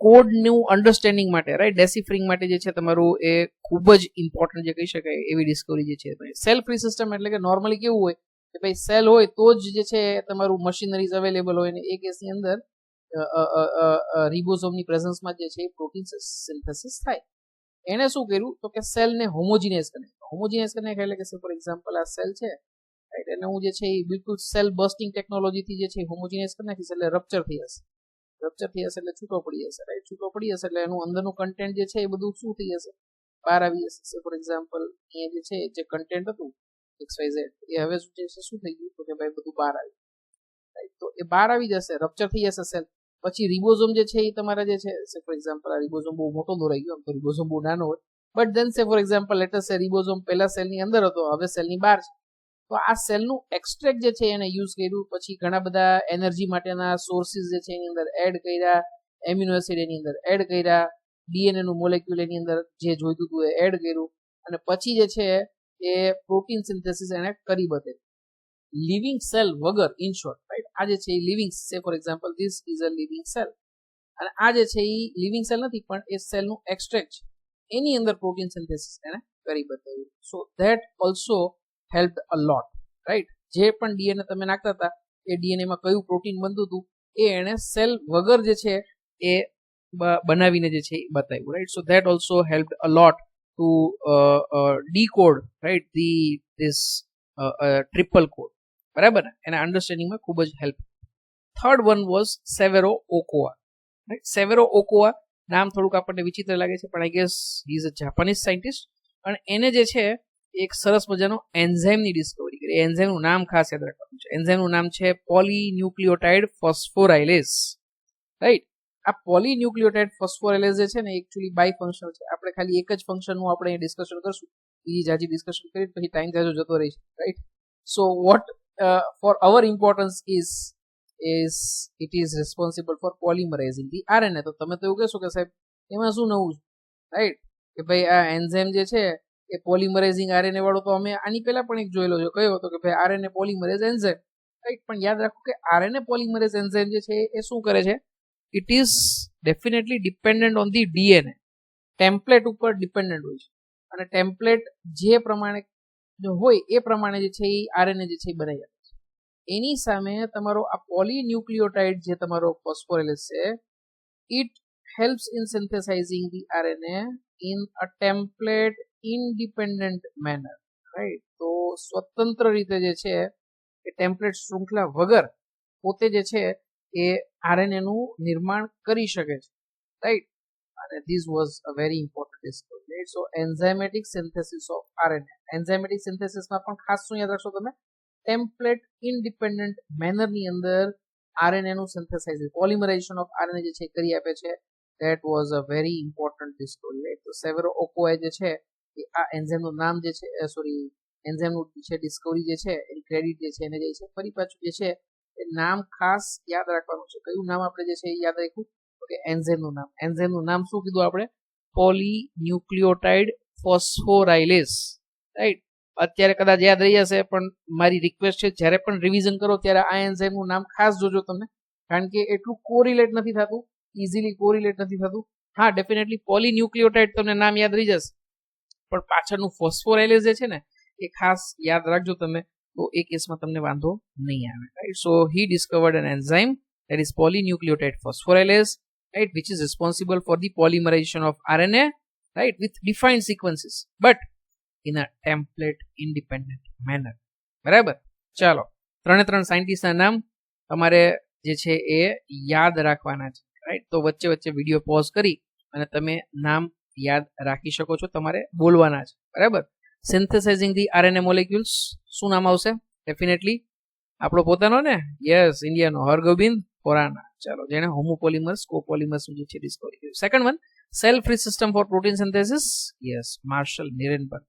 કોડનું અન્ડરસ્ટેન્ડિંગ માટે, રાઈટ, ડેસિફરિંગ માટે જે છે તમારું એ ખૂબ જ ઇમ્પોર્ટન્ટ જે કહી શકાય એવી ડિસ્કવરી જે છે. સેલ ફ્રી સિસ્ટમ એટલે કે નોર્મલી કેવું હોય કે ભાઈ સેલ હોય તો જ જે છે તમારું મશીનરીઝ અવેલેબલ હોય, ને એ કેસની અંદર રિબોઝોમની પ્રેઝન્સમાં જે છે પ્રોટીન સિન્થેસિસ થાય. એને શું કર્યું તો કે સેલને હોમોજીનાઇઝ કરી, હોમોજીનાઇઝ કરીને એટલે કે ફોર એક્ઝામ્પલ આ સેલ છે, રાઈટ, એને હું જે છે એ બિલકુલ સેલ બર્સ્ટિંગ ટેકનોલોજીથી જે છે હોમોજીનાઇઝ કરી નાખીશ, એટલે રપ્ચર થઈ જશે, રપ્ચર થઈ જશે એટલે છૂટો પડી જશે, રાઈટ, છૂટો પડી જશે એટલે એનું અંદરનું કન્ટેન્ટ જે છે એ બધું શું થઈ જશે, બહાર આવી જશે. ફોર એક્ઝામ્પલ અહીંયા જે છે જે કન્ટેન્ટ હતું XYZ એ હવે શું થઈ ગયું તો કે ભાઈ બધું બહાર આવ્યું, રાઈટ. તો એ બહાર આવી જશે, રપ્ચર થઈ જશે સેલ. પછી રિબોઝોમ જે છે એ તમારા જે છે ફોર એક્ઝામ્પલ આ રિબોઝોમ બહુ મોટો દોરાઈ ગયો, તો રિબોઝોમ બહુ નાનો હોય, બટ દેન સે ફોર એક્ઝામ્પલ લેટસ સે રિબોઝોમ પહેલા સેલની અંદર હતો, હવે સેલની બહાર છે. તો આ સેલનું એક્સટ્રેક્ટ જે છે એને યુઝ કર્યું, પછી ઘણા બધા એનર્જી માટેના સોર્સિસ જે છે એની અંદર એડ કર્યા, એમિનો એસિડ એની અંદર એડ કર્યા, ડીએનએ નું મોલેક્યુલ એની અંદર જે જોઈતું હતું એ એડ કર્યું, અને પછી જે છે એ પ્રોટીન સિન્થેસિસ એને કરી બતાવ્યું લિવિંગ સેલ વગર, ઇન શોર્ટ, રાઈટ. આ જે છે એ લિવિંગ, સે for example this is a living cell, અને આ જે છે એ લિવિંગ સેલ નથી પણ એ સેલનું એક્સટ્રેક્ટ છે, એની અંદર પ્રોટીન સિન્થેસિસ એને કરી બતાવ્યું. So that also હેલ્પ્ડ a lot, right. જે પણ ડીએનએ તમે નાખતા હતા એ ડીએનએમાં કયું પ્રોટીન બનતું હતું એ એને સેલ વગર જે છે એ બનાવીને જે છે એ બતાવ્યું, right. So that also હેલ્પ્ડ a lot to decode, right, this triple code, બરાબર, એના અન્ડરસ્ટેન્ડિંગમાં ખૂબ જ help. Third one was Severo Ochoa, right. Severo Ochoa નામ થોડુંક આપણને વિચિત્ર લાગે છે, પણ I guess he is a Japanese scientist, અને એને જે છે એક સરસ મજાનો એન્ઝાઇમની ડિસ્કવરી કરી. એન્ઝાઇમનું નામ ખાસ યાદ રાખવાનું છે. એન્ઝાઇમનું નામ છે પોલીન્યુક્લિયોટાઇડ ફોસ્ફોરાઇલેઝ, રાઈટ. આ પોલીન્યુક્લિયોટાઇડ ફોસ્ફોરાઇલેઝ જે છે ને એકચ્યુઅલી બાય ફંક્શનલ છે. આપણે ખાલી એક જ ફંક્શનનું આપણે ડિસ્કશન કરશું, બીજી જાજી ડિસ્કશન કરી પછી ટાઈમ જાજો જતો રહેશે, right. So what for our importance is it is responsible for polymerizing the RNA. તો તમે તો એવું કહેશો કે સાહેબ એમાં શું નવું છે, રાઈટ, કે ભાઈ આ એન્ઝાઇમ જે છે એ પોલિમરાઇઝિંગ આરએનએ વાળો તો અમે આની પહેલા પણ એક જોયેલો છે, કયો હતો કે ભાઈ આરએનએ પોલિમરેઝ એન્ઝાઇમ, રાઈટ. પણ યાદ રાખો કે આરએનએ પોલિમરેઝ એન્ઝાઇમ જે છે એ શું કરે છે, it is definitely dependent on the DNA, template ઉપર ડિપેન્ડન્ટ હોય છે, અને ટેમ્પલેટ જે પ્રમાણે હોય એ પ્રમાણે જે છે એ આરએનએ જે છે એ બનાવી આપે છે. એની સામે તમારો આ પોલીન્યુક્લિયોટાઇડ જે તમારો ફોસ્ફોરાઇલેઝ છે, it helps in synthesizing the RNA in a template independent manner, right. તો સ્વતંત્ર રીતે જે છે એ ટેમ્પલેટ શૃંખલા વગર પોતે જે છે એ આરએનએ નું નિર્માણ કરી શકે છે, રાઈટ. અને this was a very important discovery, right. So enzymatic synthesis of RNA, enzymatic સિન્થેસિસમાં પણ ખાસ શું યાદ રાખશો તમે, ટેમ્પલેટ ઇન્ડિપેન્ડન્ટ મેનરની અંદર આરએનએ નું સિન્થેસાઇઝ પોલિમરાઇઝેશન ઓફ આરએનએ જે છે કરી આપે છે. that was a very important discovery, right? તો સેવેરો ઓકોએ જે છે એ આ એન્ઝાઇમનું નામ જે છે એન્ઝાઇમનું છે ડિસ્કવરી જે છે એની ક્રેડિટ જે છે એને જાય છે. ફરી પાછું જે છે એ નામ ખાસ યાદ રાખવાનું છે. કયું નામ આપણે જે છે એ યાદ રાખ્યું? તો કે એન્ઝાઇમનું નામ શું કીધું આપણે? પોલીન્યુક્લિયોટાઇડ ફોસ્ફોરાઇલેઝ, રાઈટ? અત્યારે કદાચ યાદ રહી જશે, પણ મારી રિક્વેસ્ટ છે જ્યારે પણ રિવિઝન કરો ત્યારે આ એન્ઝાઇમનું નામ ખાસ જોજો તમે, કારણ કે એટલું કોરિલેટ નથી થતું, ઇઝીલી કોરિલેટ નથી થતું. હા, ડેફિનેટલી પોલીન્યુક્લિયોટાઇડ તમને નામ યાદ રહી જશે, પણ પાછળનું ફોસ્ફોરાઇલેઝ જે છે ને એ ખાસ યાદ રાખજો તમે, તો એ કેસમાં તમને વાંધો નહીં આવે, right? So he discovered an enzyme that is polynucleotide phosphorylase, right, which is responsible for the polymerization of RNA, right, with defined sequences but in a template independent manner. બરાબર? ચાલો, ત્રણ સાયન્ટિસ્ટના નામ તમારે જે છે એ યાદ રાખવાના છે, રાઈટ? તો વચ્ચે વચ્ચે વિડીયો પોઝ કરી અને તમે નામ યાદ રાખી શકો છો, તમારે બોલવાના છે, બરાબર? સિન્થેસાઇઝિંગ ધી આરએનએ મોલેક્યુલ્સ, શું નામ આવશે? ડેફિનેટલી આપણો પોતાનો ને, યસ, ઇન્ડિયાનો હરગોબિંદ ખોરાના. ચાલો, જેને હોમોપોલિમર્સ કોપોલિમર્સ જે છે ડિસ્કવરી કર્યું. Second one, cell free system for protein synthesis, yes, Marshall Nirenberg.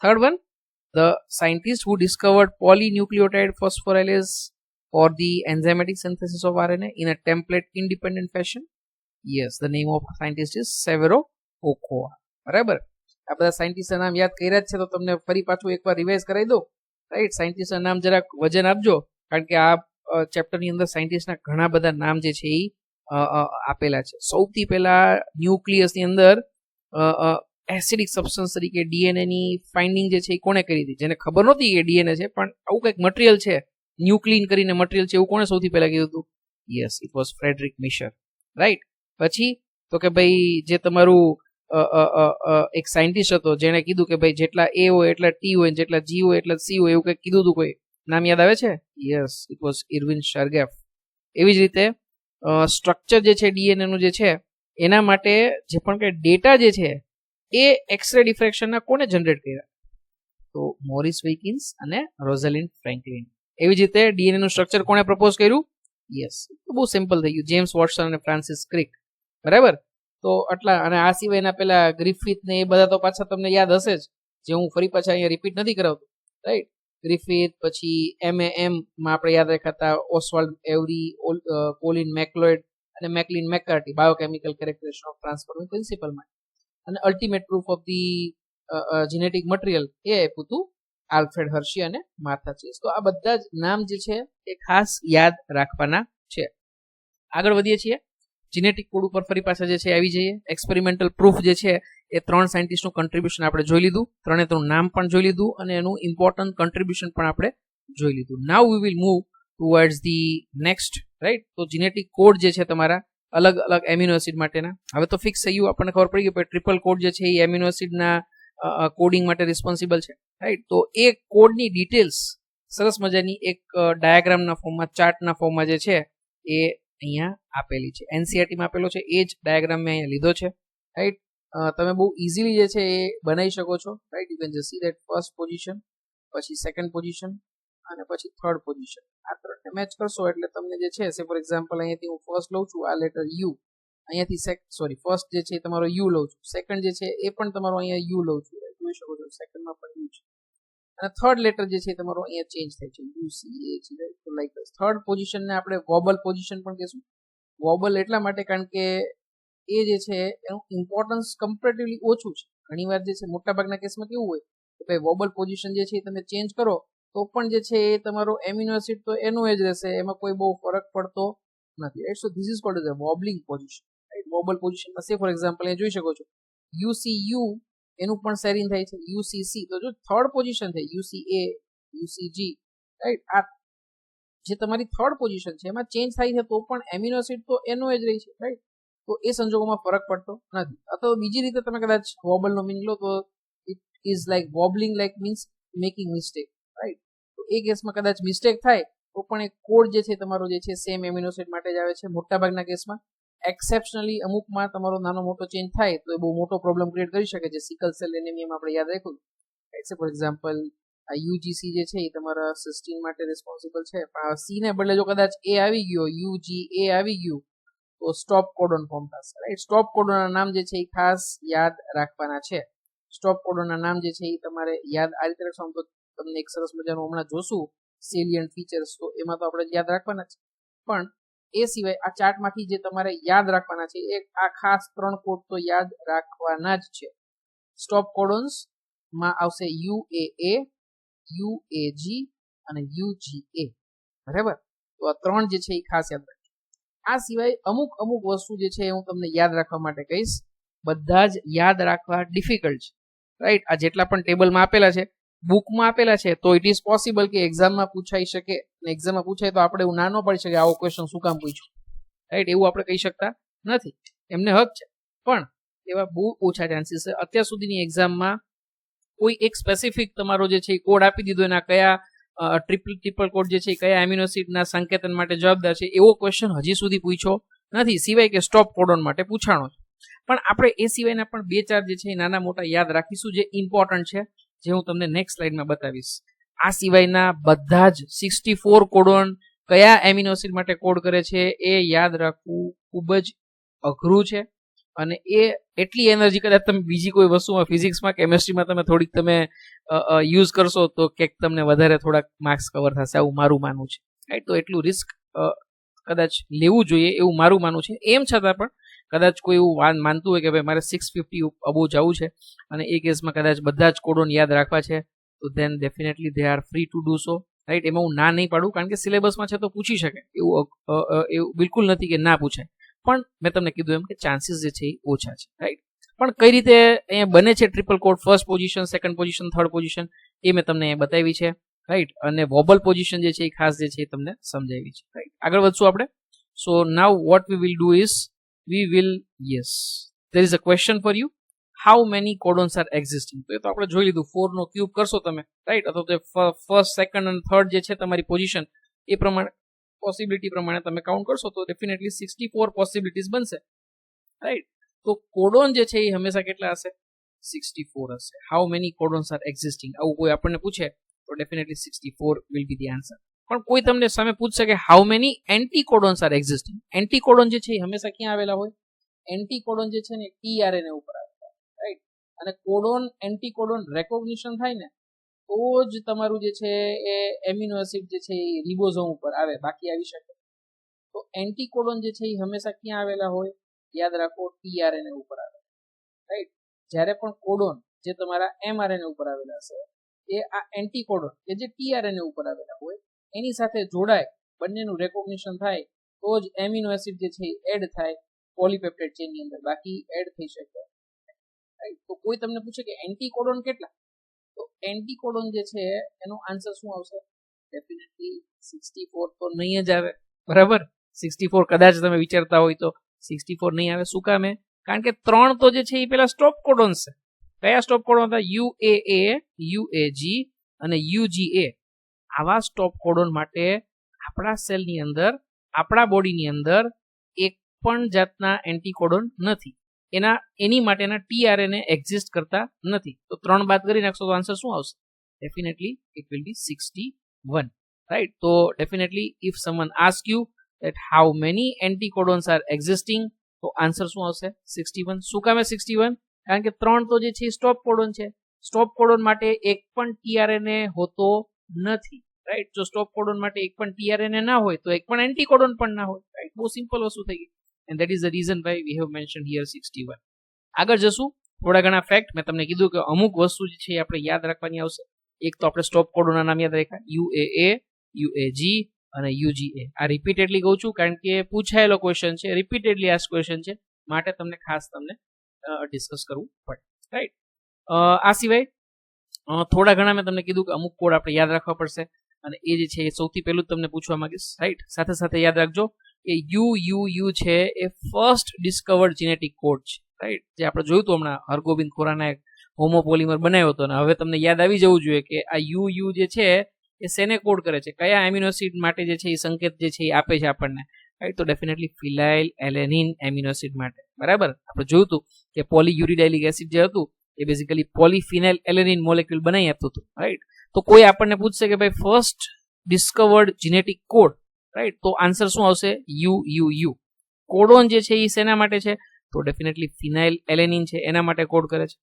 Third one, the scientist who discovered polynucleotide phosphorylase for the enzymatic synthesis of RNA in a template independent fashion, yes, the name of scientist is Severo Ochoa. બરાબર? આ બધા સાયન્ટિસ્ટના નામ યાદ કર્યા જ છે, તો તમને ફરી પાછું એકવાર રિવાઇઝ કરાવી દઉં, રાઈટ? સાયન્ટિસ્ટના નામ જરાક વજન આપજો, કારણ કે આ ચેપ્ટરની અંદર સાયન્ટિસ્ટના ઘણા બધા નામ જે છે એ આપેલા છે. સૌથી પહેલા ન્યુક્લિયસની અંદર એસિડિક સબસ્ટન્સ તરીકે ડીએનએ ની ફાઇન્ડિંગ જે છે એ કોણે કરી હતી? જેને ખબર નહોતી કે ડીએનએ છે, પણ આવું કંઈક મટીરિયલ છે, ન્યુક્લિન કરીને મટીરિયલ છે, એવું કોણે સૌથી પહેલા કીધું હતું? Yes, it was Friedrich Miescher, right? પછી તો કે ભાઈ જે તમારું એક સાયન્ટિસ્ટ હતો જેને કીધું કે ભાઈ જેટલા એ હોય એટલા ટી હોય, જેટલા જી હોય એટલા સી હોય, એવું કંઈક કીધું હતું, કોઈ નામ યાદ આવે છે? Yes, it was Erwin Chargaff. એવી જ રીતે સ્ટ્રક્ચર જે છે ડીએનએ નું જે છે એના માટે જે પણ કંઈ ડેટા જે છે એ એક્સરે ડિફ્રેક્શનના કોને જનરેટ કર્યા? તો મોરિસ વિકિન્સ અને રોઝેલિન્ડ ફ્રેન્કલિન. એવી જ રીતે ડીએનએ નું સ્ટ્રક્ચર કોણે પ્રપોઝ કર્યું? યસ, બહુ સિમ્પલ થઈ ગયું, જેમ્સ વોટસન અને ફ્રાન્સિસ ક્રિક. બરાબર? તો આટલા, અને આ સિવાયના પેલા ગ્રિફિથ ને એ બધા તો પાછા તમને યાદ હશે જ, જે હું ફરી પાછા અહીંયા રિપીટ નથી કરાવતો, રાઈટ? ગ્રિફિથ, પછી MAM માં આપણે યાદ રાખ્યા ઓસ્વાલ્ડ એવરી, કોલિન મેકલોઇડ અને Maclyn McCarty, biochemical characteristics of transforming પ્રિન્સિપલમાં. અને ultimate proof of the genetic material એ આપ્યું હતું આલ્ફ્રેડ હર્શી અને માર્થા ચેસ. તો આ બધા જ નામ જે છે એ ખાસ યાદ રાખવાના છે. આગળ વધીએ છીએ. જીનેટિક કોડ ઉપર ફરી પાછા જે છે આવી જઈએ. એક્સપેરિમેન્ટલ પ્રૂફ જે છે એ 3 સાયન્ટિસ્ટનું કન્ટ્રીબ્યુશન આપણે જોઈ લીધું, 3 નામ પણ જોઈ લીધું, અને એનું ઇમ્પોર્ટન્ટ કન્ટ્રીબ્યુશન પણ આપણે જોઈ લીધું. Now we will move towards the next, right? તો જીનેટિક કોડ જે છે તમારા અલગ અલગ એમિનો એસિડ માટેના, હવે તો ફિક્સ થઈ ગયું, આપણને ખબર પડી ગઈ કે ટ્રિપલ કોડ જે છે એ એમિનો એસિડના કોડિંગ માટે રિસ્પોન્સિબલ છે, રાઈટ? તો એ કોડની ડિટેલ્સ સરસ મજાની એક ડાયાગ્રામના ફોર્મમાં, ચાર્ટના ફોર્મમાં જે છે એ અહીંયા આપેલી છે. એનસીઆરટીમાં આપેલો છે, એ જ ડાયાગ્રામ મેં અહીંયા લીધો છે, રાઈટ? તમે બહુ ઇઝીલી જે છે એ બનાવી શકો છો, right? You can just C that first position, પછી સેકન્ડ પોઝિશન અને પછી થર્ડ પોઝિશન. આ ત્રણને મેચ કરશો એટલે તમને જે છે, સે ફોર એક્ઝામ્પલ અહીંયાથી હું ફર્સ્ટ લઉં છું, આ લેટર યુ, અહીંયાથી ફર્સ્ટ જે છે તમારો યુ લઉં છું, સેકન્ડ જે છે એ પણ તમારો અહીંયા યુ લઉં છું, જોઈ શકો છો સેકન્ડમાં પણ યુ છે, અને થર્ડ લેટર જે છે તમારો અહીંયા ચેન્જ થાય છે, યુ સી એ છે, રાઈટ? તો લાઈક ધીસ. થર્ડ પોઝિશનને આપણે વોબલ પોઝિશન પણ કહીશું. વોબલ એટલા માટે કારણ કે એ જે છે એનું ઇમ્પોર્ટન્સ કમ્પેરેટિવલી ઓછું છે. ઘણીવાર જે છે મોટાભાગના કેસમાં કેવું હોય કે ભાઈ વોબલ પોઝિશન જે છે એ તમે ચેન્જ કરો તો પણ જે છે એ તમારો એમિનો એસિડ તો એનું જ રહેશે, એમાં કોઈ બહુ ફરક પડતો નથી, right? So this is called as a wobbling position, right? Wobble પોઝિશનમાં સે ફોર એક્ઝામ્પલ અહીંયા જોઈ શકો છો યુસીયુ એનું પણ સેરિન થાય છે, યુસીસી. તો જો થર્ડ પોઝિશન થઈ યુસીએ, યુસીજી, રાઈટ? આ જે તમારી થર્ડ પોઝિશન છે એમાં ચેન્જ થાય છે તો પણ એમિનો એસિડ તો એનો જ રહી છે, રાઈટ? તો એ સંજોગોમાં ફરક પડતો નથી. અથવા બીજી રીતે તમે કદાચ વોબલનો મીનિંગ લો તો it is like wobbling, like means making mistake, right? તો એ કેસમાં કદાચ મિસ્ટેક થાય તો પણ એ કોડ જે છે તમારો જે છે સેમ એમિનો એસિડ માટે જ આવે છે મોટાભાગના કેસમાં. એક્સેપ્શનલી અમુકમાં તમારો નાનો મોટો ચેન્જ થાય તો એ બહુ મોટો પ્રોબ્લેમ ક્રિએટ કરી શકે છે. સિકલ સેલ એનિમિયામાં આપણે યાદ રાખ્યું, રાઈટ? ફોર એક્ઝામ્પલ આ યુજીસી જે છે એ તમારા સિસ્ટીન માટે રિસ્પોન્સિબલ છે, પણ સી ને બદલે જો કદાચ એ આવી ગયો, યુજીએ આવી ગયું, તો સ્ટોપ કોડોન ફોર્મ થશે, રાઈટ. સ્ટોપ કોડોનના નામ જે છે એ ખાસ યાદ રાખવાના છે. સ્ટોપ કોડોનના નામ જે છે એ તમારે યાદ આ રીતે રાખવાનું. તો તમને એક સરસ મજાનું હમણાં જોશું સેલિયન્ટ ફીચર્સ, તો એમાં તો આપણે યાદ રાખવાના છે, પણ એ સિવાય આ ચાર્ટમાંથી જે તમારે યાદ રાખવાના છે એ આ ખાસ 3 કોડ તો યાદ રાખવાના જ છે. સ્ટોપ કોડોન્સ માં આવશે UAA, UAG અને UGA, બરાબર. તો આ 3 જે છે એ ખાસ યાદ રાખજો. આ સિવાય અમુક વસ્તુ જે છે હું તમને યાદ રાખવા માટે કહીશ. બધા જ યાદ રાખવા ડિફિકલ્ટ છે, રાઈટ. આ જેટલા પણ ટેબલમાં આપેલા છે, બુકમાં આપેલા છે, તો ઇટ ઇઝ પોસિબલ કે એક્ઝામમાં પૂછાઈ શકે, અને એક્ઝામમાં પૂછાય તો આપણે એવું ના ન પડી શકે આવો ક્વેશ્ચન શું કામ પૂછ્યું, રાઈટ. એવું આપણે કહી શકતા નથી, એમને હક છે, પણ એવા બહુ ઓછા ચાન્સીસ છે. અત્યાર સુધીની એક્ઝામમાં કોઈ એક સ્પેસિફિક તમારો જે છે કોડ આપી દીધો, એના કયા ટ્રિપલ કોડ જે છે કયા એમિનો એસિડના સંકેતન માટે જવાબદાર છે, એવો ક્વેશ્ચન હજી સુધી પૂછ્યો નથી, સિવાય કે સ્ટોપ કોડોન માટે પૂછાણો છે. પણ આપણે એ સિવાયના પણ 2-4 જે છે નાના મોટા યાદ રાખીશું, જે ઇમ્પોર્ટન્ટ છે, જે હું તમને નેક્સ્ટ સ્લાઇડમાં બતાવીશ. આ સિવાયના બધા જ 64 કોડોન કયા એમિનો એસિડ માટે કોડ કરે છે એ યાદ રાખવું ખૂબ જ અઘરું છે, અને એ એટલી એનર્જી કદાચ તમે બીજી કોઈ વસ્તુમાં, ફિઝિક્સમાં, કેમેસ્ટ્રીમાં તમે થોડીક તમે યુઝ કરશો તો ક્યાંક તમને વધારે થોડાક માર્ક્સ કવર થશે, આવું મારું માનવું છે, રાઈટ. તો એટલું રિસ્ક કદાચ લેવું જોઈએ એવું મારું માનવું છે. એમ છતાં પણ કદાચ કોઈ એવું માનતું હોય કે ભાઈ મારે 650 અબો જવું છે અને એ કેસમાં કદાચ બધા જ કોડોન યાદ રાખવા છે, તો then definitely they are free to do so, right. એમાં હું ના નહીં પાડું, કારણ કે સિલેબસમાં છે તો પૂછી શકે, એવું બિલકુલ નથી કે ના પૂછાય, પણ મેં તમને કીધું એમ કે ચાન્સીસ જે છે એ ઓછા છે, રાઈટ. પણ કઈ રીતે અહીંયા બને છે triple code, first position, second position, third position, એ મેં તમને બતાવી છે, રાઈટ. અને વોબલ પોઝિશન જે છે એ ખાસ જે છે એ તમને સમજાવી છે, રાઈટ. આગળ વધશું આપણે. So now what we will do is yes, there is a question for you. How many codons are existing? તો એ તો આપણે જોઈ લીધું, 4 નો ક્યુબ કરશો તમે, રાઈટ. અથવા તો ફર્સ્ટ, સેકન્ડ અને થર્ડ જે છે તમારી પોઝિશન, એ પ્રમાણે પોસિબિલિટી પ્રમાણે તમે કાઉન્ટ કરશો તો ડેફિનેટલી 64 પોસિબિલિટીઝ બનશે, રાઈટ. તો કોડોન જે છે એ હંમેશા કેટલા હશે? 64 હશે. How many codons are existing, આવું કોઈ આપણને પૂછે તો definitely 64 will be the answer. પણ કોઈ તમને સામે પૂછશે કે how many anticodons are existing. Anticodon જે છે એ હંમેશા ક્યાં આવેલા હોય? એન્ટીકોડોન જે છે ને tRNA ઉપર આવેલા, રાઈટ. અને કોડોન એન્ટીકોડોન રેકોગ્નિશન થાય ને તો જ તમારું જે છે એ એમિનો એસિડ જે છે એ રિબોઝોમ ઉપર આવે, બાકી આવી શકે. તો એન્ટીકોડોન જે છે એ હંમેશા ક્યાં આવેલા હોય? યાદ રાખો, tRNA ઉપર આવે, રાઈટ. જ્યારે પણ કોડોન જે તમારા mRNA ઉપર આવેલા હશે, એ આ એન્ટીકોડોન કે જે tRNA ઉપર આવેલા હોય એની સાથે જોડાય, બંનેનું રેકોગ્નિશન થાય તો જ એમિનો એસિડ જે છે એડ થાય પોલીપેપ્ટાઇડ ચેનની અંદર, બાકી એડ થઈ શકે, રાઈટ. તો કોઈ તમને પૂછે કે એન્ટીકોડોન કેટલા, તો એન્ટીકોડોન જે છે એનો આન્સર શું આવશે? ડેફિનેટલી 64 તો નહીં જ આવે, બરાબર. 64 કદાચ તમે વિચારતા હોય તો 64 નહીં આવે. શું કામે? કારણ કે 3 તો જે છે એ પેલા સ્ટોપ કોડોન્સ છે. કયા સ્ટોપ કોડોન હતા? UAA, UAG અને UGA. આવા સ્ટોપ કોડોન માટે આપણા સેલની અંદર, આપણા બોડીની અંદર એક પણ જાતના એન્ટીકોડોન નથી, એની માટેના tRNA એક્ઝિસ્ટ કરતા નથી. તો 3 બાદ કરી નાખશો તો આન્સર શું આવશે? Definitely it will be 61, right. તો definitely if someone ask you that how many anticodons are existing, તો આન્સર શું આવશે? 61. શું કામે 61? કારણ કે 3 તો જે છે સ્ટોપ કોડોન છે. સ્ટોપ કોડોન માટે એક પણ tRNA હોતો નથી, રાઈટ. જો સ્ટોપ કોડોન માટે એક પણ tRNA ના હોય તો એક પણ એન્ટીકોડોન પણ ના હોય, રાઈટ. બહુ સિમ્પલ વસ્તુ થઈ ગઈ, and that is the reason why we have mentioned here 61. આગળ જશું, થોડા ઘણા ફેક્ટ. મેં તમને કીધું કે અમુક વસ્તુ જે છે આપણે યાદ રાખવાની આવશે. એક તો આપણે સ્ટોપ કોડોનના નામ યાદ રાખ્યા, UAA, UAG અને UGA. આ રિપીટેડલી કહું છું કારણ કે પૂછાયેલો ક્વેશ્ચન છે, રિપીટેડલી આ ક્વેશ્ચન છે, માટે તમને ખાસ ડિસ્કસ કરવું પડે, રાઈટ. આ સિવાય થોડા ઘણા મેં તમને કીધું કે અમુક કોડ આપણે યાદ રાખવા પડશે, અને એ જે છે એ સૌથી પહેલું તમને પૂછવા માંગીશ, રાઈટ. સાથે સાથે યાદ રાખજો કે UUU છે એ ફર્સ્ટ ડિસ્કવર્ડ જેનેટિક કોડ છે, રાઈટ. જે આપણે જોયું હતું હમણાં, હરગોબિંદ ખોરાના હોમોપોલિમર બનાવ્યો હતો, અને હવે તમને યાદ આવી જવું જોઈએ કે આ UU જે છે એ શેને કોડ કરે છે, કયા એમિનો એસિડ માટે જે છે એ સંકેત જે છે એ આપે છે આપણને, રાઈટ. તો ડેફિનેટલી ફિનાઇલ એલેનિન એમિનો એસિડ માટે, બરાબર. આપણે જોયું હતું કે પોલીયુરિડાઇલિક એસિડ જે હતું એ બેઝિકલી પોલીફિનાઇલ એલેનિન મોલેક્યુલ બનાવી આપતું હતું, રાઈટ. તો કોઈ આપણને પૂછશે કે ભાઈ first discovered genetic code, right, તો આન્સર શું આવશે? યુ. કોડોન જે છે એ શેના માટે છે? તો ડેફિનેટલી ફિનાઇલ એલેનિન છે એના માટે કોડ કરે છે.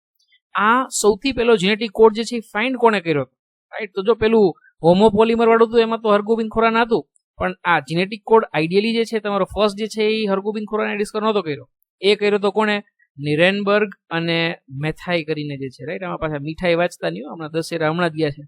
આ સૌથી પહેલો જીનેટિક કોડ જે છે એ ફાઇન્ડ કોણે કર્યો હતો? રાઈટ, તો જો પેલું હોમોપોલિમર વાળું હતું એમાં તો હરગોબિંદ ખુરાના હતું, પણ આ જીનેટિક કોડ આઈડિયલી જે છે તમારો ફર્સ્ટ જે છે એ હરગોબિંદ ખુરાને ડિસ્કવર નહોતો કર્યો. એ કર્યો તો કોણે? નિરેનબર્ગ અને મેથાઈ કરીને જે છે, રાઈટ. આમાં પાછા મીઠાઈ વાંચતા નહીં, હમણાં દશેરા હમણાં જ ગયા છે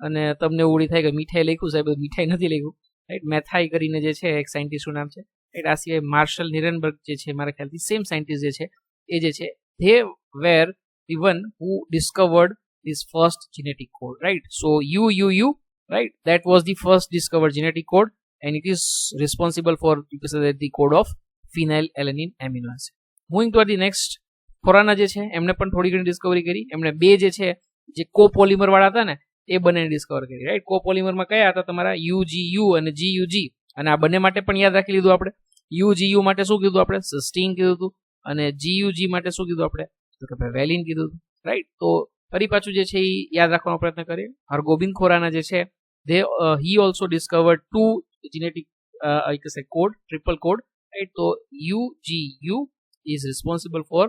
અને તમને ઉડી થાય કે મીઠાઈ લખ્યું સાહેબ, મીઠાઈ નથી લખ્યું, રાઈટ. મેથાઈ કરીને જે છે એક સાયન્ટિસ્ટનું નામ છે, રાઈટ. આ સિવાય માર્શલ નિરેનબર્ગ જે છે મારા ખ્યાલથી સેમ સાયન્ટિસ્ટ જે છે એ જે છે they were the one who discovered this first genetic code, right? So UUU, right, that was the first discovered genetic code and it is responsible for, you can say that, the code of phenylalanine amino acid. Moving to the next, ખોરાના જે છે એમને પણ થોડી ઘણી Discovery કરી. એમણે બે જે છે જે કોપોલિમર વાળા હતા ને એ બંનેને ડિસ્કવર કરી, રાઈટ. કોપોલિમરમાં કયા હતા તમારા? UGU અને GUG, અને આ બંને માટે પણ યાદ રાખી લીધું આપણે. UGU માટે શું કીધું આપણે? સિસ્ટીન કીધું હતું, અને GUG માટે શું કીધું આપણે? તો કે ભાઈ વેલિન કીધું હતું, રાઈટ. તો ફરી પાછું જે છે એ યાદ રાખવાનો પ્રયત્ન કરીએ. હરગોબિંદ ખોરાના જે છે he also discovered two genetic I can say code, triple code, right. તો UGU is responsible for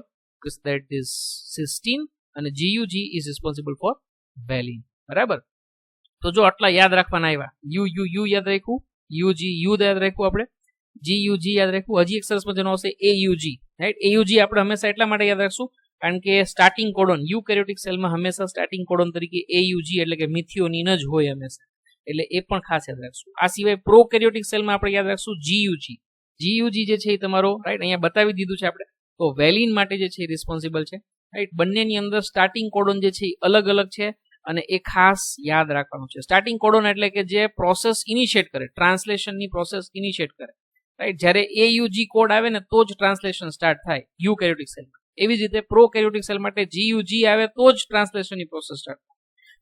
that is cysteine અને GUG is responsible for valine, બરાબર. તો જો આટલા યાદ રાખવાના આવ્યા. UUU યાદ રાખ્યું, UGU યાદ રાખ્યું આપણે, GUG યાદ રાખ્યું. હજી એક સરસ મજાનો આવશે AUG, રાઈટ. AUG આપણે હંમેશા એટલા માટે યાદ રાખશું કારણ કે સ્ટાર્ટિંગ કોડોન યુકેરિયોટિક સેલમાં હંમેશા સ્ટાર્ટિંગ કોડોન તરીકે AUG એટલે કે મિથિયોનિન જ હોય હંમેશા, એટલે એ પણ ખાસ યાદ રાખશું. આ સિવાય પ્રોકેરિયોટિક સેલમાં આપણે યાદ રાખશું GUG જે છે એ તમારો, રાઈટ, અહીંયા બતાવી દીધું છે આપણે. તો વેલિન માટે જે છે એ રિસ્પોન્સિબલ છે, રાઈટ. બંનેની અંદર સ્ટાર્ટિંગ કોડોન જે છે એ અલગ અલગ છે અને એ ખાસ યાદ રાખવાનું છે. સ્ટાર્ટિંગ કોડોન એટલે કે જે પ્રોસેસ ઇનિશિયેટ કરે, ટ્રાન્સલેશનની પ્રોસેસ ઇનિશિયેટ કરે, રાઈટ. જ્યારે AUG કોડ આવે ને તો જ ટ્રાન્સલેશન સ્ટાર્ટ થાય યુકેરિયોટિક સેલમાં. એવી જ રીતે પ્રોકેરિયોટિક સેલ માટે GUG આવે તો જ ટ્રાન્સલેશનની પ્રોસેસ સ્ટાર્ટ થાય.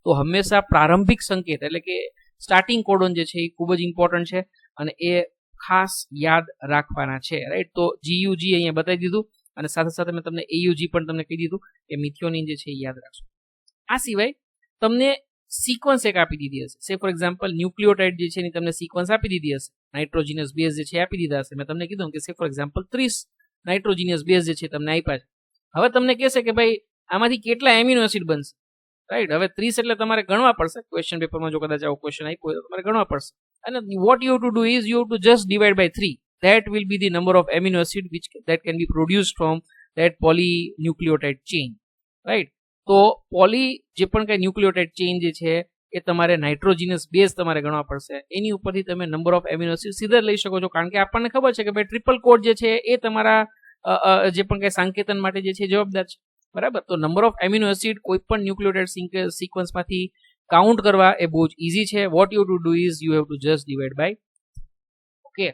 તો હંમેશા પ્રારંભિક સંકેત એટલે કે સ્ટાર્ટિંગ કોડોન જે છે એ ખૂબ જ ઇમ્પોર્ટન્ટ છે અને એ ખાસ યાદ રાખવાના છે, રાઈટ. તો GUG અહીંયા બતાવી દીધું અને સાથે સાથે મેં તમને AUG પણ તમને કહી દીધું કે મિથિયોનિન જે છે એ યાદ રાખશો. આ સિવાય તમને સિક્વન્સ એક આપી દીધી હશે. સે ફોર એક્ઝામ્પલ ન્યુક્લિયોટાઇડ જે છે એની તમને સિક્વન્સ આપી દીધી હશે, નાઇટ્રોજીનિયસ બેઝ જે છે આપી દીધા હશે. મેં તમને કીધું કે સે ફોર એક્ઝામ્પલ 30 નાઇટ્રોજીનિયસ બેઝ જે છે તમને આપ્યા છે. હવે તમને કહેશે કે ભાઈ આમાંથી કેટલા એમિનો એસિડ બનશે, રાઈટ. હવે 30 એટલે તમારે ગણવા પડશે. ક્વેશ્ચન પેપરમાં જો કદાચ આવો ક્વેશ્ચન આપ્યો હોય તો તમારે ગણવા પડશે. અને what you to do is you to just divide by 3. That will be the number of amino acid which that can be produced from that polynucleotide chain, right. તો પોલી જે પણ કઈ ન્યુક્લિયોટાઇડ ચેઇન જે છે એ તમારે નાઇટ્રોજીનસ base તમારે ગણવા પડશે. એની ઉપરથી તમે નંબર ઓફ એમિનો એસિડ સીધા લઈ શકો છો કારણ કે આપણને ખબર છે કે ભાઈ ટ્રિપલ કોડ જે છે એ તમારા જે પણ કઈ સંકેતન માટે જે છે જવાબદાર છે, બરાબર. તો નંબર ઓફ એમિનો એસિડ કોઈ પણ ન્યુક્લિયોટાઇડ સિક્વન્સમાંથી કાઉન્ટ કરવા એ બહુ જ ઇઝી છે. What you to do is you have to just divide by. Okay,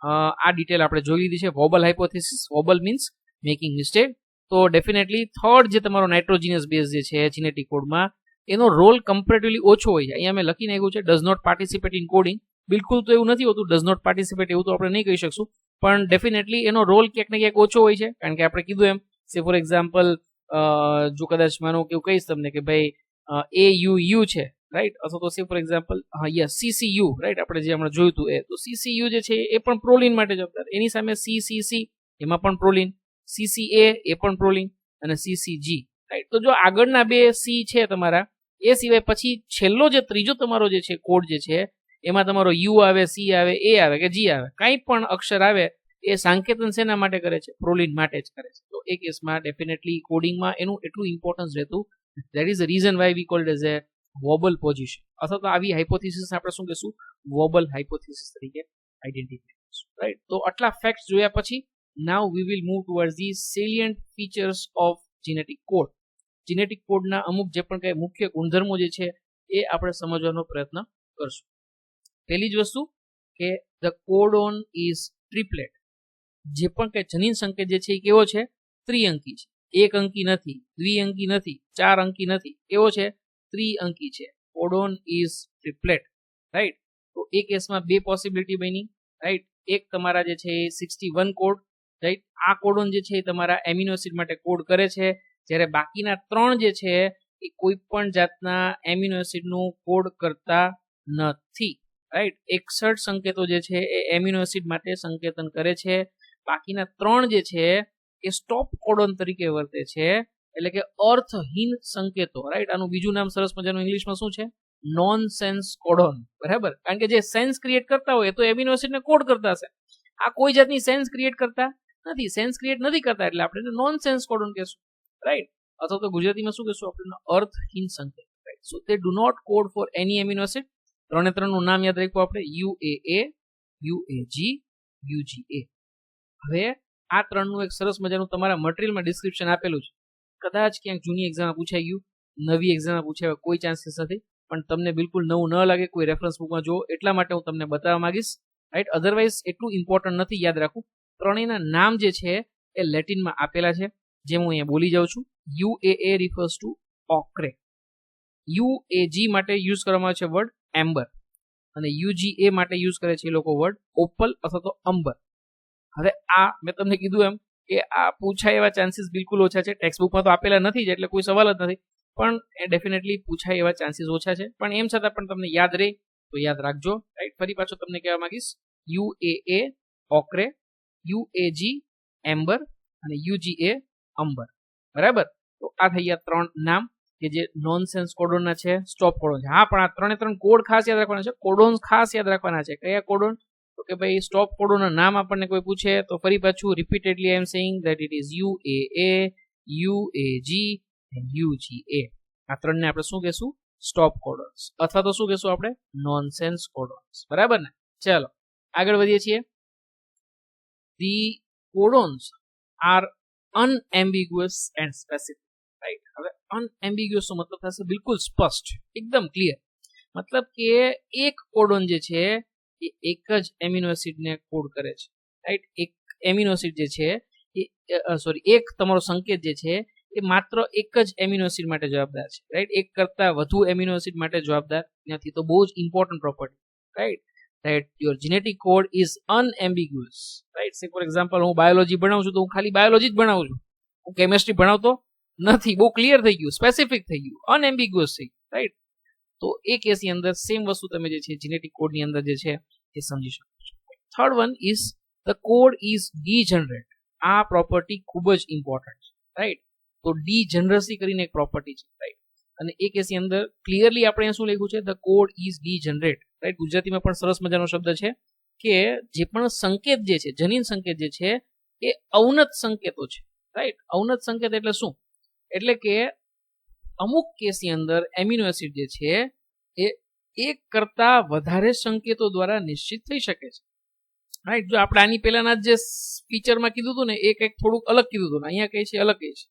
આ ડિટેલ આપણે જોઈ લીધી છે. Wobble hypothesis, wobble means making mistake. તો ડેફિનેટલી થર્ડ જે તમારો નાઇટ્રોજીનિયસ બેઝ જે છે જીનેટિક કોડમાં એનો રોલ કમ્પેરેટિવલી ઓછો હોય છે. અહીંયા મેં લખી નાખ્યું છે does not participate in coding. બિલકુલ તો એવું નથી હોતું, ડઝ નોટ પાર્ટિસિપેટ એવું તો આપણે નહીં કહી શકશું, પણ ડેફિનેટલી એનો રોલ ક્યાંક ને ક્યાંક ઓછો હોય છે કારણ કે આપણે કીધું એમ સે ફોર એક્ઝામ્પલ જો કદાચ માનો કેવું કહીશ તમને કે ભાઈ AUU છે, રાઈટ, અથવા તો say for example CCU, right, આપણે જે હમણાં જોયું હતું એ, તો CCU જે છે એ પણ પ્રોલિન માટે જવાબદાર. એની સામે CCC એમાં પણ પ્રોલિન, CCA એ પણ પ્રોલિન અને CCG, રાઈટ. તો જો આગળના બે C છે તમારા, એ સિવાય પછી છેલ્લો જે ત્રીજો તમારો જે છે કોડ જે છે એમાં તમારો U આવે, C આવે, A આવે કે G આવે, કાંઈ પણ અક્ષર આવે એ સંકેતન શેના માટે કરે છે? પ્રોલિન માટે જ કરે છે. તો એ કેસમાં ડેફિનેટલી કોડિંગમાં એનું એટલું ઇમ્પોર્ટન્સ રહેતું. That is the reason why we called as a wobble position, અથવા તો આવી હાઇપોથિસિસ આપણે શું કહેશું? વોબલ હાઇપોથિસિસ તરીકે આઈડેન્ટિફાઈ કરીશું, રાઈટ. તો આટલા ફેક્ટ્સ જોયા પછી now we will move towards the salient features of genetic code. genetic કોડના અમુક જે પણ કઈ મુખ્ય ગુણધર્મો જે છે એ આપણે સમજવાનો પ્રયત્ન કરશું. પહેલી જ વસ્તુ કે the codon is triplet. જે પણ કઈ જનીન સંકેત જે છે એ કેવો છે? ત્રિઅંકી છે. એક અંકી નથી, દ્વિઅંકી નથી, ચાર અંકી નથી, કેવો છે? ત્રિઅંકી છે. Codon is triplet, right. તો એ કેસમાં બે પોસિબિલિટી બની, રાઈટ. એક તમારા જે છે 61 કોડ, રાઈટ. આ કોડોન જે છે એ તમારા એમિનો એસિડ માટે કોડ કરે છે, જ્યારે બાકીના ત્રણ જે છે એ કોઈ પણ જાતના એમિનો એસિડનું કોડ કરતા નથી, રાઈટ. 61 સંકેતો જે છે એ એમિનો એસિડ માટે સંકેતન કરે છે. બાકીના 3 જે છે એ સ્ટોપ કોડોન તરીકે વર્તે છે, એટલે કે અર્થહીન સંકેતો, રાઈટ. આનું બીજું નામ સરસ મજાનું ઇંગ્લિશમાં શું છે? નોન સેન્સ કોડોન, બરાબર. કારણ કે જે સેન્સ ક્રિએટ કરતા હોય તો એમિનો એસિડને કોડ કરતા હશે. આ કોઈ જાતની સેન્સ ક્રિએટ કરતા નથી. સેન્સ ક્રિએટ નથી કરતા એટલે આપણે નોન સેન્સ કોડોન કહેશું, રાઈટ. અથવા તો ગુજરાતીમાં શું કહેશું આપણે? અર્થહીન સંકેત, right. So they do not code for any amino acid. 3 નું નામ યાદ રાખ્યું આપણે: UAA, UAG, UGA. હવે આ 3નું એક સરસ મજાનું તમારા મટીરિયલમાં ડિસ્ક્રિપ્શન આપેલું છે. કદાચ ક્યાંક જૂની એક્ઝામમાં પૂછાઈ ગયું, નવી એક્ઝામમાં પૂછાય કોઈ ચાન્સીસ નથી, પણ તમને બિલકુલ નવું ન લાગે, કોઈ રેફરન્સ બુકમાં જુઓ એટલા માટે હું તમને બતાવવા માંગીશ, રાઈટ. અધરવાઇઝ એટલું ઇમ્પોર્ટન્ટ નથી યાદ રાખવું. ત્રણેયના નામ જે છે એ લેટિનમાં આપેલા છે, જે હું અહીંયા બોલી જાઉં છું. UAA refers to ochre. UAG માટે યુઝ કરવામાં આવે છે વર્ડ એમ્બર, અને UGA માટે યુઝ કરે છે એ લોકો વર્ડ ઓપલ અથવા તો અંબર. હવે આ મેં તમને કીધું એમ કે આ પૂછાય એવા ચાન્સીસ બિલકુલ ઓછા છે. ટેક્સ્ટ બુકમાં તો આપેલા નથી જ એટલે કોઈ સવાલ જ નથી, પણ એ ડેફિનેટલી પૂછાય એવા ચાન્સીસ ઓછા છે. પણ એમ છતાં પણ તમને યાદ રહે તો યાદ રાખજો, રાઈટ. ફરી પાછો તમને કહેવા માંગીશ: UAA ઓક્રે, UAG એમ્બર અને UGA અંબર, બરાબર. તો આ થઈ ગયા 3 નામ કે જે નોનસેન્સ કોડોનના છે, સ્ટોપ કોડોન છે. હા, પણ આ 3 કોડ ખાસ યાદ રાખવાના છે, કોડોન્સ ખાસ યાદ રાખવાના છે. કયા કોડોન? તો કે ભાઈ સ્ટોપ કોડોનના નામ આપણને કોઈ પૂછે તો ફરી પાછું repeatedly I am saying that it is UAA, UAG and UGA. આ 3ને આપણે શું કહેશું? સ્ટોપ કોડોન્સ, અથવા તો શું કહેશું આપણે? નોનસેન્સ કોડોન્સ, બરાબર ને? ચાલો આગળ વધીએ છીએ. The codons are unambiguous and specific, right. હવે અનએમ્બિગ્યુઅસ નો મતલબ થશે બિલકુલ સ્પષ્ટ, એકદમ ક્લિયર. મતલબ કે એક કોડોન જે છે એ એક જ એમિનો એસિડને કોડ કરે છે, રાઈટ. એક એમિનો એસિડ જે છે એક તમારો સંકેત જે છે એ માત્ર એક જ એમિનો એસિડ માટે જવાબદાર છે, રાઈટ. એક કરતા વધુ એમિનો એસિડ માટે જવાબદાર નથી. તો બહુ જ important property, right. that your genetic code is unambiguous, right. say for example હું બાયોલોજી ભણાવું છું તો હું ખાલી બાયોલોજી જ ભણાવું છું, હું કેમિસ્ટ્રી ભણાવતો નથી. બહુ ક્લિયર થઈ ગયું, સ્પેસિફિક થઈ ગયું, અનએમ્બિગ્યુઅસ થઈ ગયું, રાઈટ. તો એ કેસની અંદર સેમ વસ્તુ તમે જે છે જેનેટિક કોડની અંદર જે છે એ સમજી શકો છો. Third one is the code is degenerate. આ પ્રોપર્ટી ખૂબ જ ઇમ્પોર્ટન્ટ છે, રાઈટ. તો ડીજનરસી કરીને એક પ્રોપર્ટી છે, રાઈટ. અને એ કેસની અંદર ક્લિયરલી આપણે શું લખ્યું છે? The code is degenerate, right. ગુજરાતીમાં પણ સરસ મજાનો શબ્દ છે કે જે પણ સંકેત જે છે, જનીન સંકેત જે છે એ અવનત સંકેતો છે, રાઈટ. અવનત સંકેત એટલે શું? એટલે કે અમુક કેસની અંદર એમિનો એસિડ જે છે એ એક કરતા વધારે સંકેતો દ્વારા નિશ્ચિત થઈ શકે છે, રાઈટ. જો આપણે આની પહેલાના જે ફીચરમાં કીધું હતું ને એ કંઈક થોડુંક અલગ કીધું હતું, અહીંયા કહે છે અલગ કહે છે.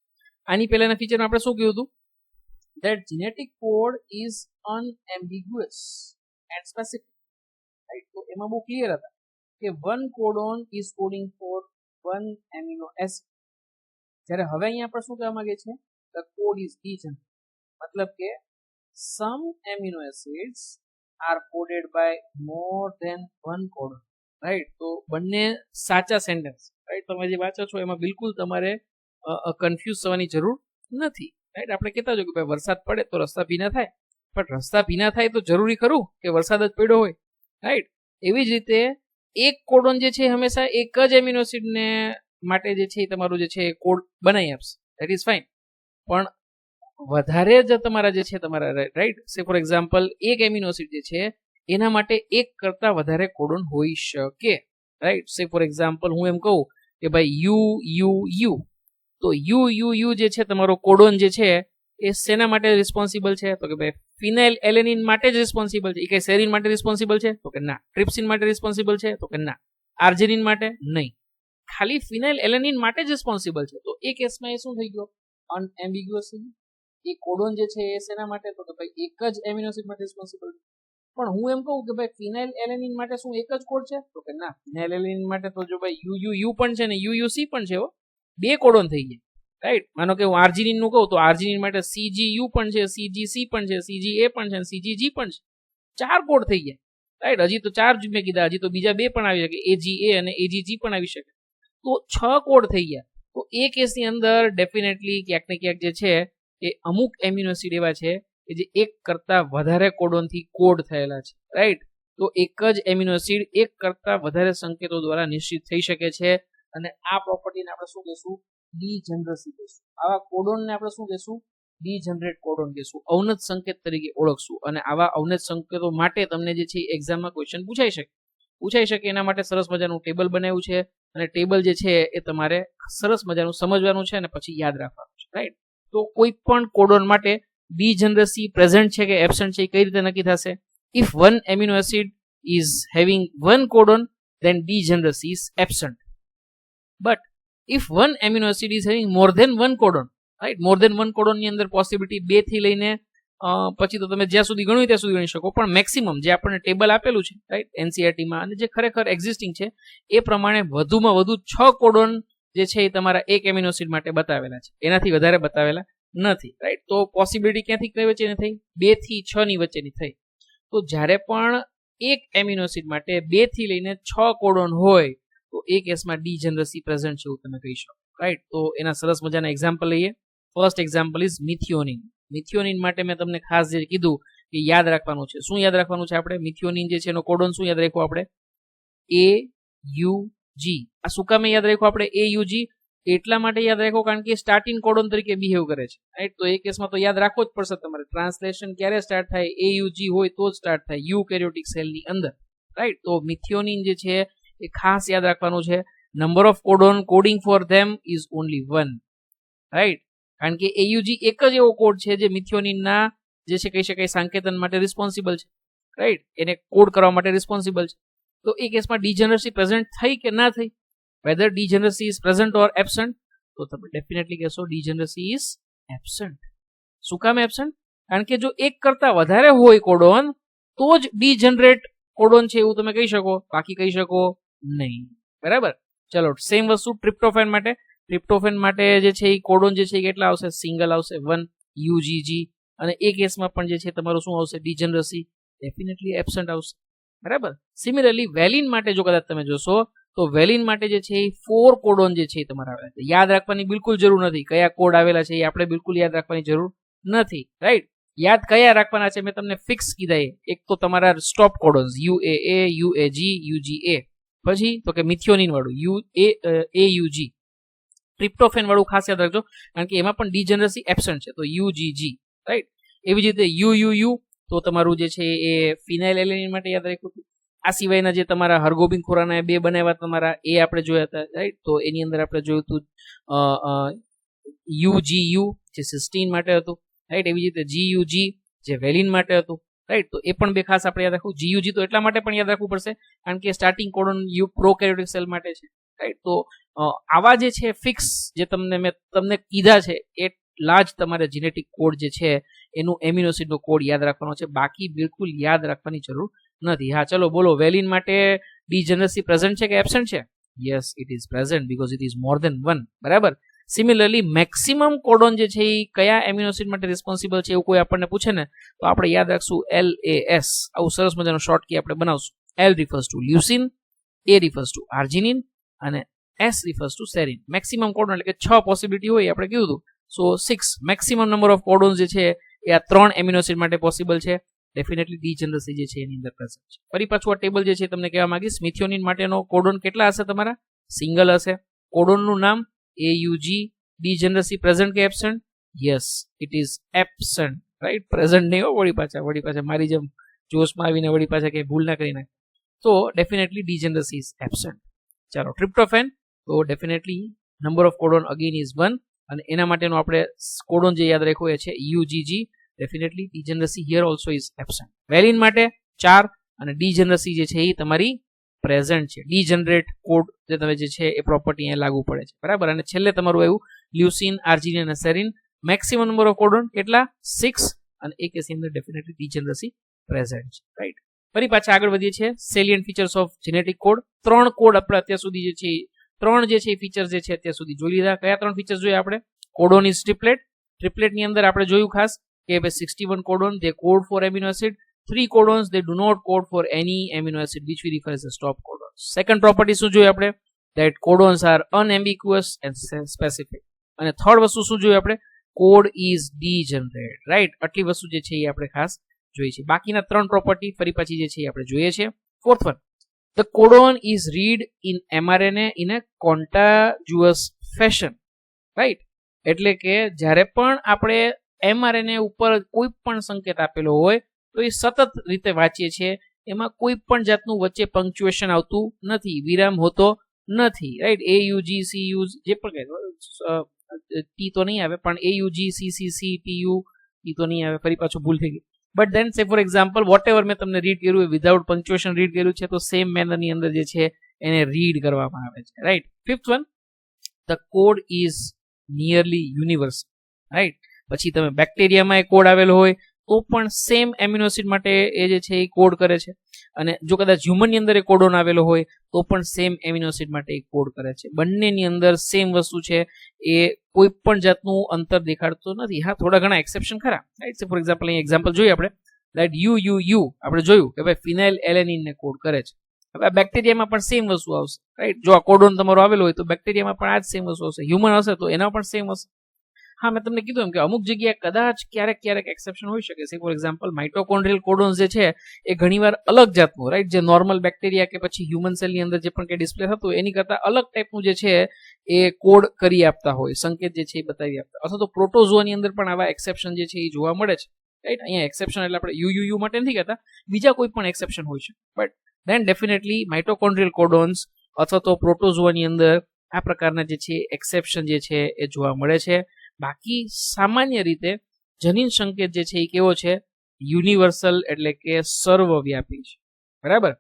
આની પહેલાના ફીચરમાં આપણે શું કીધું હતું? that genetic code is unambiguous and specific, right. તો એમાં બહુ ક્લિયર હતા કે one codon is coding for one amino acid. જ્યારે હવે અહીંયા આપણે શું કહેવા માંગે છે? the code is degenerate, મતલબ કે some amino acids are coded by more than one codon, right. તો બંને સાચા સેન્ટેન્સ, રાઈટ. તમે જે વાંચો છો એમાં બિલકુલ તમારે કન્ફ્યુઝ થવાની જરૂર નથી, રાઈટ. આપણે કહેતા જો કે ભાઈ વરસાદ પડે તો રસ્તા ભીના થાય, પણ રસ્તા ભીના થાય તો જરૂરી ખરું કે વરસાદ જ પડ્યો હોય, રાઈટ. એવી જ રીતે એક કોડોન જે છે હંમેશા એક જ એમિનો એસિડને માટે જે છે તમારું જે છે કોડ બનાવી આપશે, ધેટ ઇઝ ફાઇન. પણ વધારે જ તમારા જે છે તમારા, રાઈટ. સે ફોર એક્ઝામ્પલ એક એમિનો એસિડ જે છે એના માટે એક કરતા વધારે કોડોન હોઈ શકે, રાઈટ. સે ફોર એક્ઝામ્પલ હું એમ કહું કે ભાઈ યુ, તો યુ જે છે તમારો કોડોન જે છે એ શેના માટે રિસ્પોન્સિબલ છે? તો કે ભાઈ ફિનાઇલ એલેનિન માટે જ રિસ્પોન્સિબલ છે. એ કઈ સેરિન માટે રિસ્પોન્સિબલ છે? તો કે ના. ટ્રિપ્સિન માટે રિસ્પોન્સિબલ છે? તો કે ના. આર્જિનિન માટે? નહીં. ખાલી ફિનાઇલ એલેનિન માટે જ રિસ્પોન્સિબલ છે. તો એ કેસમાં એ શું થઈ ગયો? અનએમ્બિગ્યુઅસ થઈ ગયું. એ કોડોન જે છે એ શેના માટે? તો કે ભાઈ એક જ એમિનો એસિડ માટે રિસ્પોન્સિબલ છે. પણ હું એમ કહું કે ભાઈ ફિનાઇલ એલેનિન માટે શું એક જ કોડ છે? તો કે ના. ફિનાઇલ એલેનિન માટે તો જો ભાઈ યુ પણ છે ને યુસી પણ છે, બે કોડોન થઈ ગયા, રાઈટ. માનો કે હું આર્જિનિન નું કહું તો આર્જિનિન માટે CGU પણ છે, CGC પણ છે, CGA પણ છે, CGG પણ છે. 4 કોડ થઈ ગયા, રાઈટ. હજી તો 4 જ મેં કીધા, હજી તો બીજા 2 પણ આવી શકે, AGA અને AGG પણ આવી શકે. તો 6 કોડ થઈ ગયા. તો એ કેસની અંદર ડેફિનેટલી ક્યાંક ને ક્યાંક જે છે એ અમુક એમિનો એસિડ એવા છે કે જે એક કરતા વધારે કોડોનથી કોડ થયેલા છે, રાઈટ? તો એક જ એમિનો એસિડ એક કરતા વધારે સંકેતો દ્વારા નિશ્ચિત થઈ શકે છે, અને આ પ્રોપર્ટીને આપણે શું કહીશું? ડીજનરસી કહીશું. આવા કોડોનને આપણે શું કહીશું? ડીજનરેટ કોડોન કહીશું, અવનત સંકેત તરીકે ઓળખશું. અને આવા અવનત સંકેતો માટે તમને જે છે એક્ઝામમાં ક્વેશ્ચન પૂછાઈ શકે એના માટે સરસ મજાનું ટેબલ બનાવ્યું છે, અને ટેબલ જે છે એ તમારે સરસ મજાનું સમજવાનું છે અને પછી યાદ રાખવાનું છે, રાઈટ? તો કોઈ પણ કોડોન માટે ડીજનરસી પ્રેઝન્ટ છે કે એબ્સન્ટ છે એ કઈ રીતે નક્કી થશે? If one amino acid is having one codon, then degeneracy is absent. But if one amino acid is having more than one codon, right? More than one codon ની અંદર પોસિબિલિટી 2 થી લઈને પછી તો તમે જ્યાં સુધી ગણ્યું ત્યાં સુધી ગણી શકો, પણ મેક્સિમમ જે આપણને ટેબલ આપેલું છે, રાઈટ, NCERT માં, અને જે ખરેખર એક્ઝિસ્ટિંગ છે એ પ્રમાણે વધુમાં વધુ 6 કોડોન જે છે એ તમારા એક એમિનો એસિડ માટે બતાવેલા છે, એનાથી વધારે બતાવેલા નથી, રાઈટ? તો પોસિબિલિટી ક્યાંથી કઈ વચ્ચેની થઈ? 2 થી 6 ની વચ્ચેની થઈ. તો જ્યારે પણ એક એમિનો એસિડ માટે 2 થી લઈને 6 કોડોન હોય તો એ કેસમાં ડીજનરસી પ્રેઝન્ટ છે એવું તમે કહી શકો, રાઈટ? તો એના સરસ મજાના એક્ઝામ્પલ લઈએ. First example is methionine. Methionine માટે મેં તમને ખાસ જે કીધું કે યાદ રાખવાનું છે. શું યાદ રાખવાનું છે આપણે? મિથિયોનિન જે છે એનો કોડોન શું યાદ રાખ્યો આપણે? AUG. આ શું કામે યાદ રાખ્યો આપણે AUG? એટલા માટે યાદ રાખો કારણ કે સ્ટાર્ટિંગ કોડોન તરીકે બિહેવ કરે છે, રાઈટ? તો એ કેસમાં તો યાદ રાખવો જ પડશે તમારે. ટ્રાન્સલેશન ક્યારે સ્ટાર્ટ થાય? AUG હોય તો જ સ્ટાર્ટ થાય, યુકેરિયોટિક સેલની અંદર, રાઈટ? તો મિથિયોનિન જે છે એ ખાસ યાદ રાખવાનું છે. Number of codon coding for them is only 1, right? કારણ કે AUG એક જ એવો કોડ છે જે મિથિયોનિનના જે છે કહી શકાય સંકેતન માટે રિસ્પોન્સિબલ છે, રાઈટ? એને કોડ કરવા માટે રિસ્પોન્સિબલ છે. તો એ કેસમાં ડીજનરસી પ્રેઝન્ટ થઈ કે ના થઈ? whether degeneracy is present or absent, તો તમે ડેફિનેટલી કહેશો degeneracy is absent. શું કામ absent? કારણ કે જો એક કરતા વધારે હોય કોડોન તો જ ડીજનરેટ કોડોન છે એવું તમે કહી શકો, બાકી કહી શકો નહીં, બરાબર? ચલો, સેમ વસ્તુ ટ્રિપ્ટોફેન માટે. ટ્રિપ્ટોફેન માટે જે છે એ કોડોન જે છે કેટલા આવશે? સિંગલ આવશે, 1 UGG. અને એ કેસમાં પણ જે છે તમારું શું આવશે? ડીજનરસી ડેફિનેટલી એબ્સન્ટ આવશે, બરાબર? સિમિલરલી વેલિન માટે જો કદાચ તમે જોશો તો વેલિન માટે જે છે એ 4 કોડોન જે છે તમારા આવેલા છે. યાદ રાખવાની બિલકુલ જરૂર નથી, કયા કોડ આવેલા છે એ આપણે બિલકુલ યાદ રાખવાની જરૂર નથી, રાઈટ? યાદ કયા રાખવાના છે મેં તમને ફિક્સ કીધા. એક તો તમારા stop codons UAA, UAG, UGA. પછી તો કે મિથિયોનિન વાળું AUG. ટ્રિપ્ટોફેન વાળું ખાસ યાદ રાખજો કારણ કે એમાં પણ ડીજનરસી એબ્સન્ટ છે, તો UGG, રાઈટ? એવી જ રીતે UUU તો તમારું જે છે એ ફિનાઇલ એલેનિન માટે યાદ રાખ્યું હતું. આ સિવાયના જે તમારા હરગોબિન ખુરાના 2 બનાવ્યા તમારા એ આપણે જોયા હતા, રાઈટ? તો એની અંદર આપણે જોયું હતું UGU જે સિસ્ટીન માટે હતું, રાઈટ? એવી રીતે GUG જે વેલિન માટે હતું, રાઈટ? તો એ પણ 2 ખાસ આપણે યાદ રાખવું. GUG તો એટલા માટે પણ યાદ રાખવું પડશે કારણ કે સ્ટાર્ટિંગ કોડોન પ્રોકેરિયોટિક સેલ માટે છે, રાઈટ? તો આવા જે છે ફિક્સ જે મેં તમને કીધા છે એટલા જ તમારે જીનેટિક કોડ જે છે એનું એમિનો એસિડનો કોડ યાદ રાખવાનો છે, બાકી બિલકુલ યાદ રાખવાની જરૂર નથી. હા, ચલો બોલો, વેલિન માટે ડીજનરસી પ્રેઝન્ટ છે કે એબ્સન્ટ છે? Yes, it is present because it is more than 1, બરાબર? સિમિલરલી મેક્સિમમ કોડોન જે છે એ કયા એમિનો એસિડ માટે રિસ્પોન્સિબલ છે એવું કોઈ આપણને પૂછે ને તો આપણે યાદ રાખશું LAS. આવું સરસ મજાનો શોર્ટ કી આપણે બનાવશું. L refers to leucine, A refers to arginine અને S refers to serine. Maximum codon એટલે કે 6 પોસિબિલિટી હોય આપણે કીધું હતું. સો 6 મેક્સિમમ નંબર ઓફ કોડોન્સ જે છે એ આ 3 એમિનો એસિડ માટે પોસિબલ છે. ડેફિનેટલી ડીજનરસી જે છે એની અંદર પ્રેઝન્ટ છે. ફરી પાછું આ ટેબલ જે છે તમને કહેવા માંગીશ. મિથિયોનિન માટેનો કોડોન કેટલા હશે તમારા? સિંગલ હશે. કોડોનનું નામ AUG. ડીજનરસી પ્રેઝન્ટ કે absent? Yes, it is absent, right? Present નહીં હો, વળી પાછા મારી જેમ જોશમાં આવીને વળી પાછા કે ભૂલ ના કરી નાખે. તો ડેફિનેટલી ડીજનરસી ઇઝ એબ્સન્ટ. ચાલો, ટ્રિપ્ટોફેન તો definitely number of codon again is 1 અને એના માટેનો આપણે કોડોન જે યાદ રાખ્યો એ છે UGG. Definitely degeneracy here also is absent. Valine માટે 4 અને ડીજનરસી જે છે એ તમારી પ્રેઝન્ટ છે. ડીજનરેટ કોડ જે તમે જે છે એ પ્રોપર્ટી અહીંયા લાગુ પડે છે, બરાબર? અને છેલ્લે તમારું એવું લ્યુસિન, આર્જિનિન અને serine. Maximum number of codon કેટલા? 6 અને એ કેસની અંદર ડેફિનેટલી ડીજનરસી પ્રેઝન્ટ છે, રાઈટ? ફરી પાછા આગળ વધીએ છીએ. Salient features of genetic code. 3 code આપણે અત્યાર સુધી જે છે 3 જે છે એ ફીચર્સ જે છે અત્યાર સુધી જોઈ લીધા. કયા 3 ફીચર્સ જોયા આપણે? Codon is ટ્રિપ્લેટ. ટ્રિપ્લેટની અંદર આપણે જોયું ખાસ કે 61 codon they code for amino acid, 3 codons they do not code for any amino acid which we refer as a stop codons. Second property શું જોઈએ આપણે? that codons are unambiguous and specific. અને third વસ્તુ શું જોઈએ આપણે? Code is degenerate, right. આટલી વસ્તુ જે છે એ આપણે ખાસ જોઈએ છે. બાકીના 3 પ્રોપર્ટી ફરી પાછી જે છે એ આપણે જોઈએ છે. Fourth one, the codon is read in mRNA in a contiguous fashion, right. એટલે કે જ્યારે પણ આપણે mRNA ઉપર કોઈ પણ સંકેત આપેલો હોય તો એ સતત રીતે વાંચીએ છીએ, એમાં કોઈ પણ જાતનું વચ્ચે પંક્ચ્યુએશન આવતું નથી, વિરામ હોતો નથી, રાઈટ. AUG CU જે પણ ટી તો નહીં આવે, પણ AUG CCC TU ટી તો નહીં આવે, ફરી પાછું ભૂલ થઈ ગઈ. બટ ધેન સે ફોર એક્ઝામ્પલ વોટ એવર મેં તમને રીડ કર્યું વિધાઉટ પંક્ચ્યુએશન રીડ કર્યું છે, તો સેમ મેનર ની અંદર જે છે એને રીડ કરવામાં આવે છે, right. Fifth one, the code is nearly universal, right. પછી તમે બેક્ટેરિયામાં એ કોડ આવેલો હોય તો પણ સેમ એમિનો એસિડ માટે એ જે છે એ કોડ કરે છે, અને જો કદાચ હ્યુમનની અંદર એ કોડોન આવેલો હોય તો પણ સેમ એમિનો એસિડ માટે એ કોડ કરે છે. બંનેની અંદર સેમ વસ્તુ છે, એ કોઈ પણ જાતનું અંતર દેખાડતો નથી. હા, થોડા ઘણા એક્સેપ્શન ખરા, રાઈટ. ફોર એક્ઝામ્પલ અહીં એક્ઝામ્પલ જોઈએ આપણે, રાઈટ. યુ આપણે જોયું કે ભાઈ ફિનાઇલ એલેનિન ને કોડ કરે છે. હવે બેક્ટેરિયામાં પણ સેમ વસ્તુ આવશે, રાઈટ. જો આ કોડોન તમારો આવેલો હોય તો બેક્ટેરિયામાં પણ આ જ સેમ વસ્તુ આવશે, હ્યુમન હશે તો એના પણ સેમ હશે. હા, મેં તમને કીધું એમ કે અમુક જગ્યાએ કદાચ ક્યારેક એક્સેપ્શન હોઈ શકે છે. ફોર એક્ઝામ્પલ માઇટોકોન્ડ્રિયલ કોડોન્સ જે છે એ ઘણીવાર અલગ જાતનું, રાઈટ, જે નોર્મલ બેક્ટેરિયા કે પછી હ્યુમન સેલની અંદર જે પણ કે ડિસ્પ્લે થતું એની કરતા અલગ ટાઈપનું જે છે એ કોડ કરી આપતા હોય, સંકેત જે છે એ બતાવી આપતા. અથવા તો પ્રોટોઝોની અંદર પણ આવા એક્સેપ્શન જે છે એ જોવા મળે છે, રાઈટ. અહીંયા એક્સેપ્શન એટલે આપણે યુ માટે નથી કહેતા, બીજા કોઈ પણ એક્સેપ્શન હોય છે, બટ ધેન ડેફિનેટલી માઇટોકોન્ડ્રિયલ કોડોન્સ અથવા તો પ્રોટોઝોની અંદર આ પ્રકારના જે છે એક્સેપ્શન જે છે એ જોવા મળે છે. બાકી સામાન્ય રીતે જનીન સંકેત જે છે એ કેવો છે? યુનિવર્સલ, એટલે કે સર્વવ્યાપી છે, બરાબર.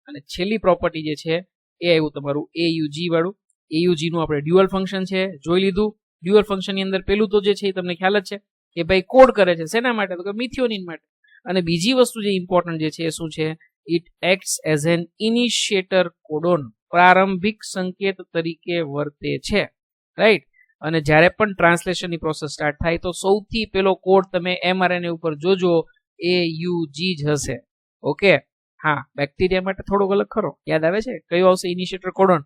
અને છેલ્લી પ્રોપર્ટી જે છે એ આવ્યું તમારું AUG વાળું. AUG નું આપણે ડ્યુઅલ ફંક્શન છે જોઈ લીધું. ડ્યુઅલ ફંક્શન ની અંદર પેલું તો જે છે એ તમને ખ્યાલ જ છે કે ભાઈ કોડ કરે છે શેના માટે? તો કે મિથિયોનિન માટે. અને બીજી વસ્તુ જે ઇમ્પોર્ટન્ટ જે છે એ શું છે? It acts as an initiator codon, પ્રારંભિક સંકેત તરીકે વર્તે છે, રાઈટ. અને જ્યારે પણ ટ્રાન્સલેશનની પ્રોસેસ સ્ટાર્ટ થાય તો સૌથી પેલો કોડ તમે mRNA ઉપર જોજો AUG જ હશે, ઓકે. હા, બેક્ટેરિયા માટે થોડોક અલગ ખરો, યાદ આવે છે કયો આવશે initiator codon?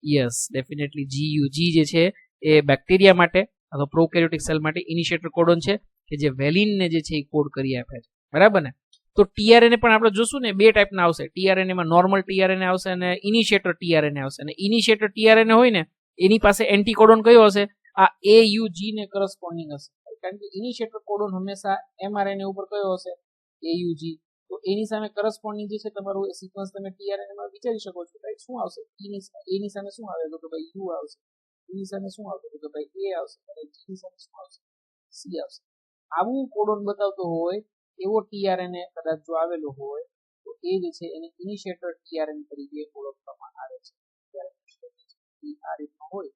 Yes, definitely GUG જે છે એ બેક્ટેરિયા માટે અથવા પ્રોકેરિયોટિક સેલ માટે ઇનિશિયેટર કોડોન છે કે જે વેલિનને જે છે એ કોડ કરી આપે છે, બરાબર ને. તો tRNA પણ આપણે જોશું ને, બે ટાઈપના આવશે. tRNA માં નોર્મલ tRNA આવશે અને ઇનિશિયેટર tRNA આવશે. અને ઇનિશિયેટર tRNA હોય ને એની પાસે એન્ટીકોડોન કયો હશે? આ AUG ને કરસ્પોન્ડિંગ હશે, કારણ કે ઇનિશિયેટર કોડોન હંમેશા mRNA ઉપર કયો હશે? AUG. તો એની સામે કરસ્પોન્ડિંગ જે છે તમારું સિક્વન્સ તમે tRNA માં વિચારી શકો છો, રાઈટ. શું આવશે? એની સામે શું આવે? તો ભાઈ U આવશે. એની સામે શું આવશે? તો ભાઈ A આવશે. અને G ની સામે શું આવશે? C આવશે. આવું કોડોન બતાવતો હોય એવો tRNA કદાચ જો આવેલો હોય તો એ જે છે એને ઇનિશિયેટર tRNA તરીકે ઓળખવામાં આવે છે. આ રીતનો હોય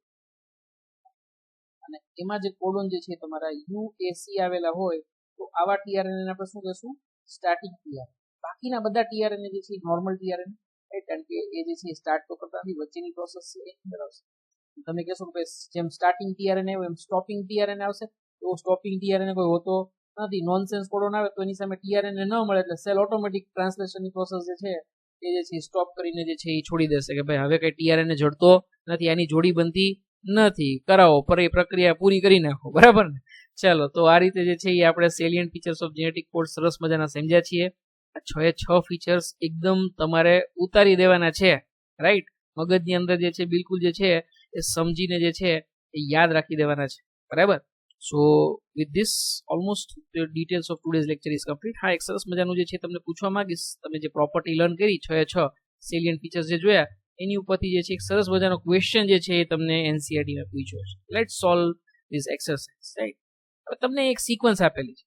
અને એમાં જે કોડોન જે છે તમારા UAC આવેલા હોય તો આવા tRNA ને આપણે શું કહેશું? Starting tRNA. બાકીના બધા tRNA જે છે નોર્મલ tRNA, રાઈટ, કારણ કે એ જે છે સ્ટાર્ટ તો કરતા નથી, વચ્ચેની પ્રોસેસ છે એ અંદર આવશે. તમે કહેશો કે જેમ સ્ટાર્ટિંગ tRNA હોય એમ સ્ટોપિંગ tRNA આવશે, તો સ્ટોપિંગ tRNA કોઈ હોતો નથી. નોનસેન્સ કોડોન આવે તો એની સામે tRNA ન મળે એટલે સેલ ઓટોમેટિક ટ્રાન્સલેશનની પ્રોસેસ જે છે એ જે છે સ્ટોપ કરીને જે છે એ છોડી દેશે કે ભાઈ હવે કઈ tRNA જડતો નથી, આની જોડી બનતી નથી, કરાવો, પર એ પ્રક્રિયા પૂરી કરી નાખો, બરાબર ને. ચાલો, તો આ રીતે જે છે એ આપણે સેલિયન્ટ ફીચર્સ ઓફ જેનેટિક કોડ સરસ મજાના સમજ્યા છીએ. આ 6 ફીચર્સ એકદમ તમારે ઉતારી દેવાના છે, રાઈટ. મગજની અંદર જે છે બિલકુલ જે છે એ સમજીને જે છે એ યાદ રાખી દેવાના છે, બરાબર. સો with this almost the details of today's lecture is complete. હા, એક સરસ મજાનું જે છે તમને પૂછવા માંગીશ, તમે જે પ્રોપર્ટી લર્ન કરી 6 સેલિયન્ટ ફીચર્સ જે જોયા એની ઉપરથી જે છે એક સરસ મજાનો ક્વેશ્ચન જે છે એ તમને NCERT માં પૂછ્યો છે. Let's solve this exercise, right. હવે તમને એક સિક્વન્સ આપેલી છે.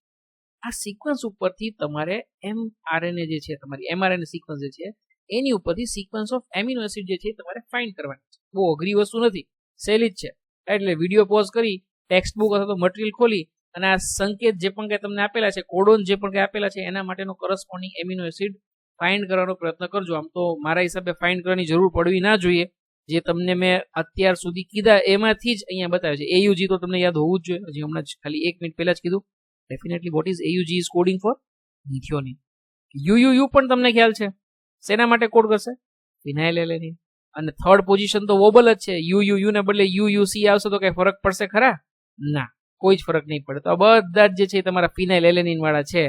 આ સિક્વન્સ ઉપરથી તમારે mRNA જે છે તમારી mRNA સિક્વન્સ જે છે એની ઉપરથી સિક્વન્સ ઓફ એમિનો એસિડ જે છે તમારે ફાઇન્ડ કરવાની છે. બહુ અઘરી વસ્તુ નથી, સહેલી જ છે, એટલે વિડીયો પોઝ કરી ટેક્સ્ટ બુક અથવા તો મટીરિયલ ખોલી અને આ સંકેત જે પણ કંઈ તમને આપેલા છે, કોડોન જે પણ કંઈ આપેલા છે એના માટેનો કરસ્પોન્ડિંગ એમિનો એસિડ ફાઇન્ડ કરવાનો પ્રયત્ન કરજો. આમ તો મારા હિસાબે ફાઇન્ડ કરવાની જરૂર પડવી ના જોઈએ, જે તમને મેં અત્યાર સુધી કીધા એમાંથી જ અહીંયા બતાવે છે. AUG તો તમને યાદ હોવું જ જોઈએ, હજી હમણાં જ ખાલી 1 મિનિટ પહેલા જ કીધું. Definitely what is AUG is coding for methionine. UUU પણ તમને ખ્યાલ છે શેના માટે કોડ કરશે? Phenylalanine. અને થર્ડ પોઝિશન તો વોબલ જ છે, UUU ને બદલે UUC આવશે તો કઈ ફરક પડશે ખરા? ના. કોઈ જ ફરક નહીં પડે. તો આ બધા જ જે છે એ તમારા ફિનાઇલ એલેનિન વાળા છે.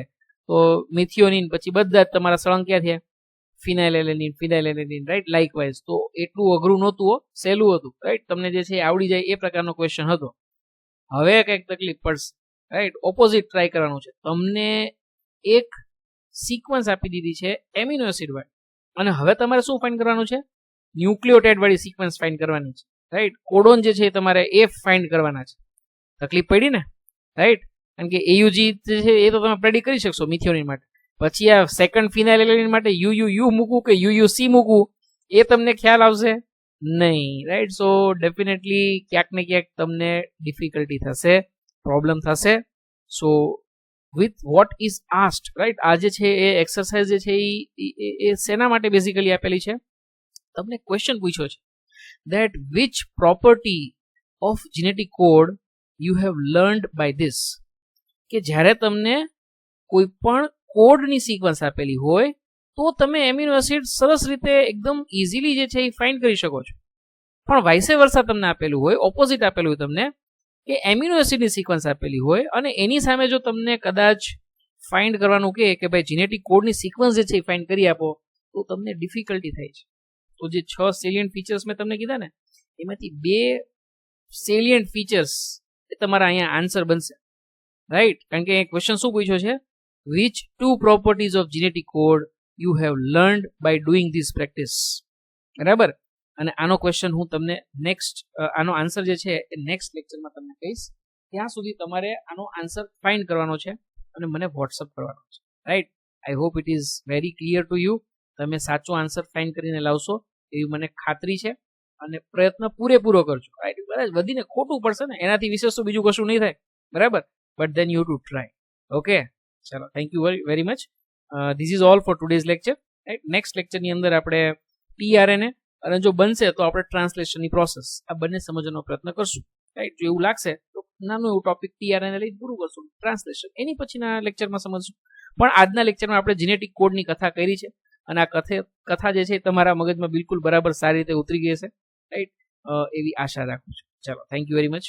તો મિથિયોનિન પછી બધા જ તમારા સળંગ ક્યાં થયા? ફિનાઇલ એલેનિન, રાઈટ. લાઇકવાઇઝ. તો એટલું અઘરું નહોતું, સહેલું હતું, રાઈટ. તમને જે છે એ આવડી જાય એ પ્રકારનો ક્વેશ્ચન હતો. હવે કંઈક તકલીફ પડશે, રાઈટ. ઓપોઝિટ ટ્રાય કરવાનું છે. તમને એક સિક્વન્સ આપી દીધી છે એમિનો એસિડ વાળી, અને હવે તમારે શું ફાઇન્ડ કરવાનું છે? ન્યુક્લિયોટાઇડ વાળી સિક્વન્સ ફાઇન્ડ કરવાની છે, રાઈટ. કોડોન જે છે એ તમારે એ ફાઇન્ડ કરવાના છે. તકલીફ પડી ને, રાઈટ. કારણ કે એયુજી છે એ તો તમે પ્રેડિક્ટ કરી શકશો મિથિયોનિન માટે. પછી આ સેકન્ડ ફિનાઇલ એલેનિન માટે યુ મૂકવું કે યુસી મૂકવું એ તમને ખ્યાલ આવશે નહીં, રાઈટ. સો ડેફિનેટલી ક્યાંક ને ક્યાંક તમને ડિફિકલ્ટી થશે, પ્રોબ્લેમ થશે. સો with what is asked, right. આ જે છે એ એક્સરસાઇઝ જે છે એ શેના માટે બેઝિકલી આપેલી છે? તમને ક્વેશ્ચન પૂછ્યો છે that which property of genetic code you have learned by this. કે જ્યારે તમને કોઈ પણ કોડની સિક્વન્સ આપેલી હોય તો તમે એમિનો એસિડ સરસ રીતે એકદમ ઇઝીલી જે છે એ ફાઇન્ડ કરી શકો છો. પણ વાઇસે વર્સા તમને આપેલું હોય, ઓપોઝિટ આપેલું હોય તમને કે એમિનો એસિડની સિક્વન્સ આપેલી હોય અને એની સામે જો તમને કદાચ ફાઇન્ડ કરવાનું કે ભાઈ જીનેટિક કોડની સિક્વન્સ જે છે એ ફાઇન્ડ કરી આપો તો તમને ડિફિકલ્ટી થાય છે. તો જે 6 સેલિયન્ટ ફીચર્સ મેં તમને કીધા ને એમાંથી 2 સેલિયન્ટ ફીચર્સ એ તમારા અહીંયા આન્સર બનશે, રાઈટ. કારણ કે ક્વેશ્ચન શું પૂછ્યો છે? Which 2 properties of genetic code you have learned by doing this practice, બરાબર. અને આનો ક્વેશ્ચન હું તમને આનો આન્સર જે છે એ નેક્સ્ટ લેક્ચરમાં તમને કહીશ. ત્યાં સુધી તમારે આનો આન્સર ફાઇન્ડ કરવાનો છે અને મને વોટ્સઅપ કરવાનો છે, right. I hope it is very clear to you. તમે સાચો આન્સર ફાઇન્ડ કરીને લાવશો એવી મને ખાતરી છે અને પ્રયત્ન પૂરેપૂરો કરજો, રાઈટ. કદાચ વધીને ખોટું પડશે ને એનાથી વિશેષ તો બીજું કશું નહીં થાય, બરાબર. But then you to try. Okay, ચાલો. Thank you very much. This is all for today's lecture, right. Next લેક્ચરની અંદર આપણે ટીઆરએનએ અને જો બનશે તો આપણે ટ્રાન્સલેશનની પ્રોસેસ આ બંને સમજવાનો પ્રયત્ન કરશું, રાઈટ. જો એવું લાગશે તો નાનું એવું ટોપિક ટીઆરએનએ લઈને પૂરું કરશું, ટ્રાન્સલેશન એની પછીના લેક્ચરમાં સમજશું. પણ આજના લેક્ચરમાં આપણે જીનેટિક કોડની કથા કરી છે અને આ કથા જે છે તમારા મગજમાં બિલકુલ બરાબર સારી રીતે ઉતરી ગઈ હશે, રાઈટ. એવી આશા રાખું છું. ચાલો, થેન્ક યુ વેરી મચ.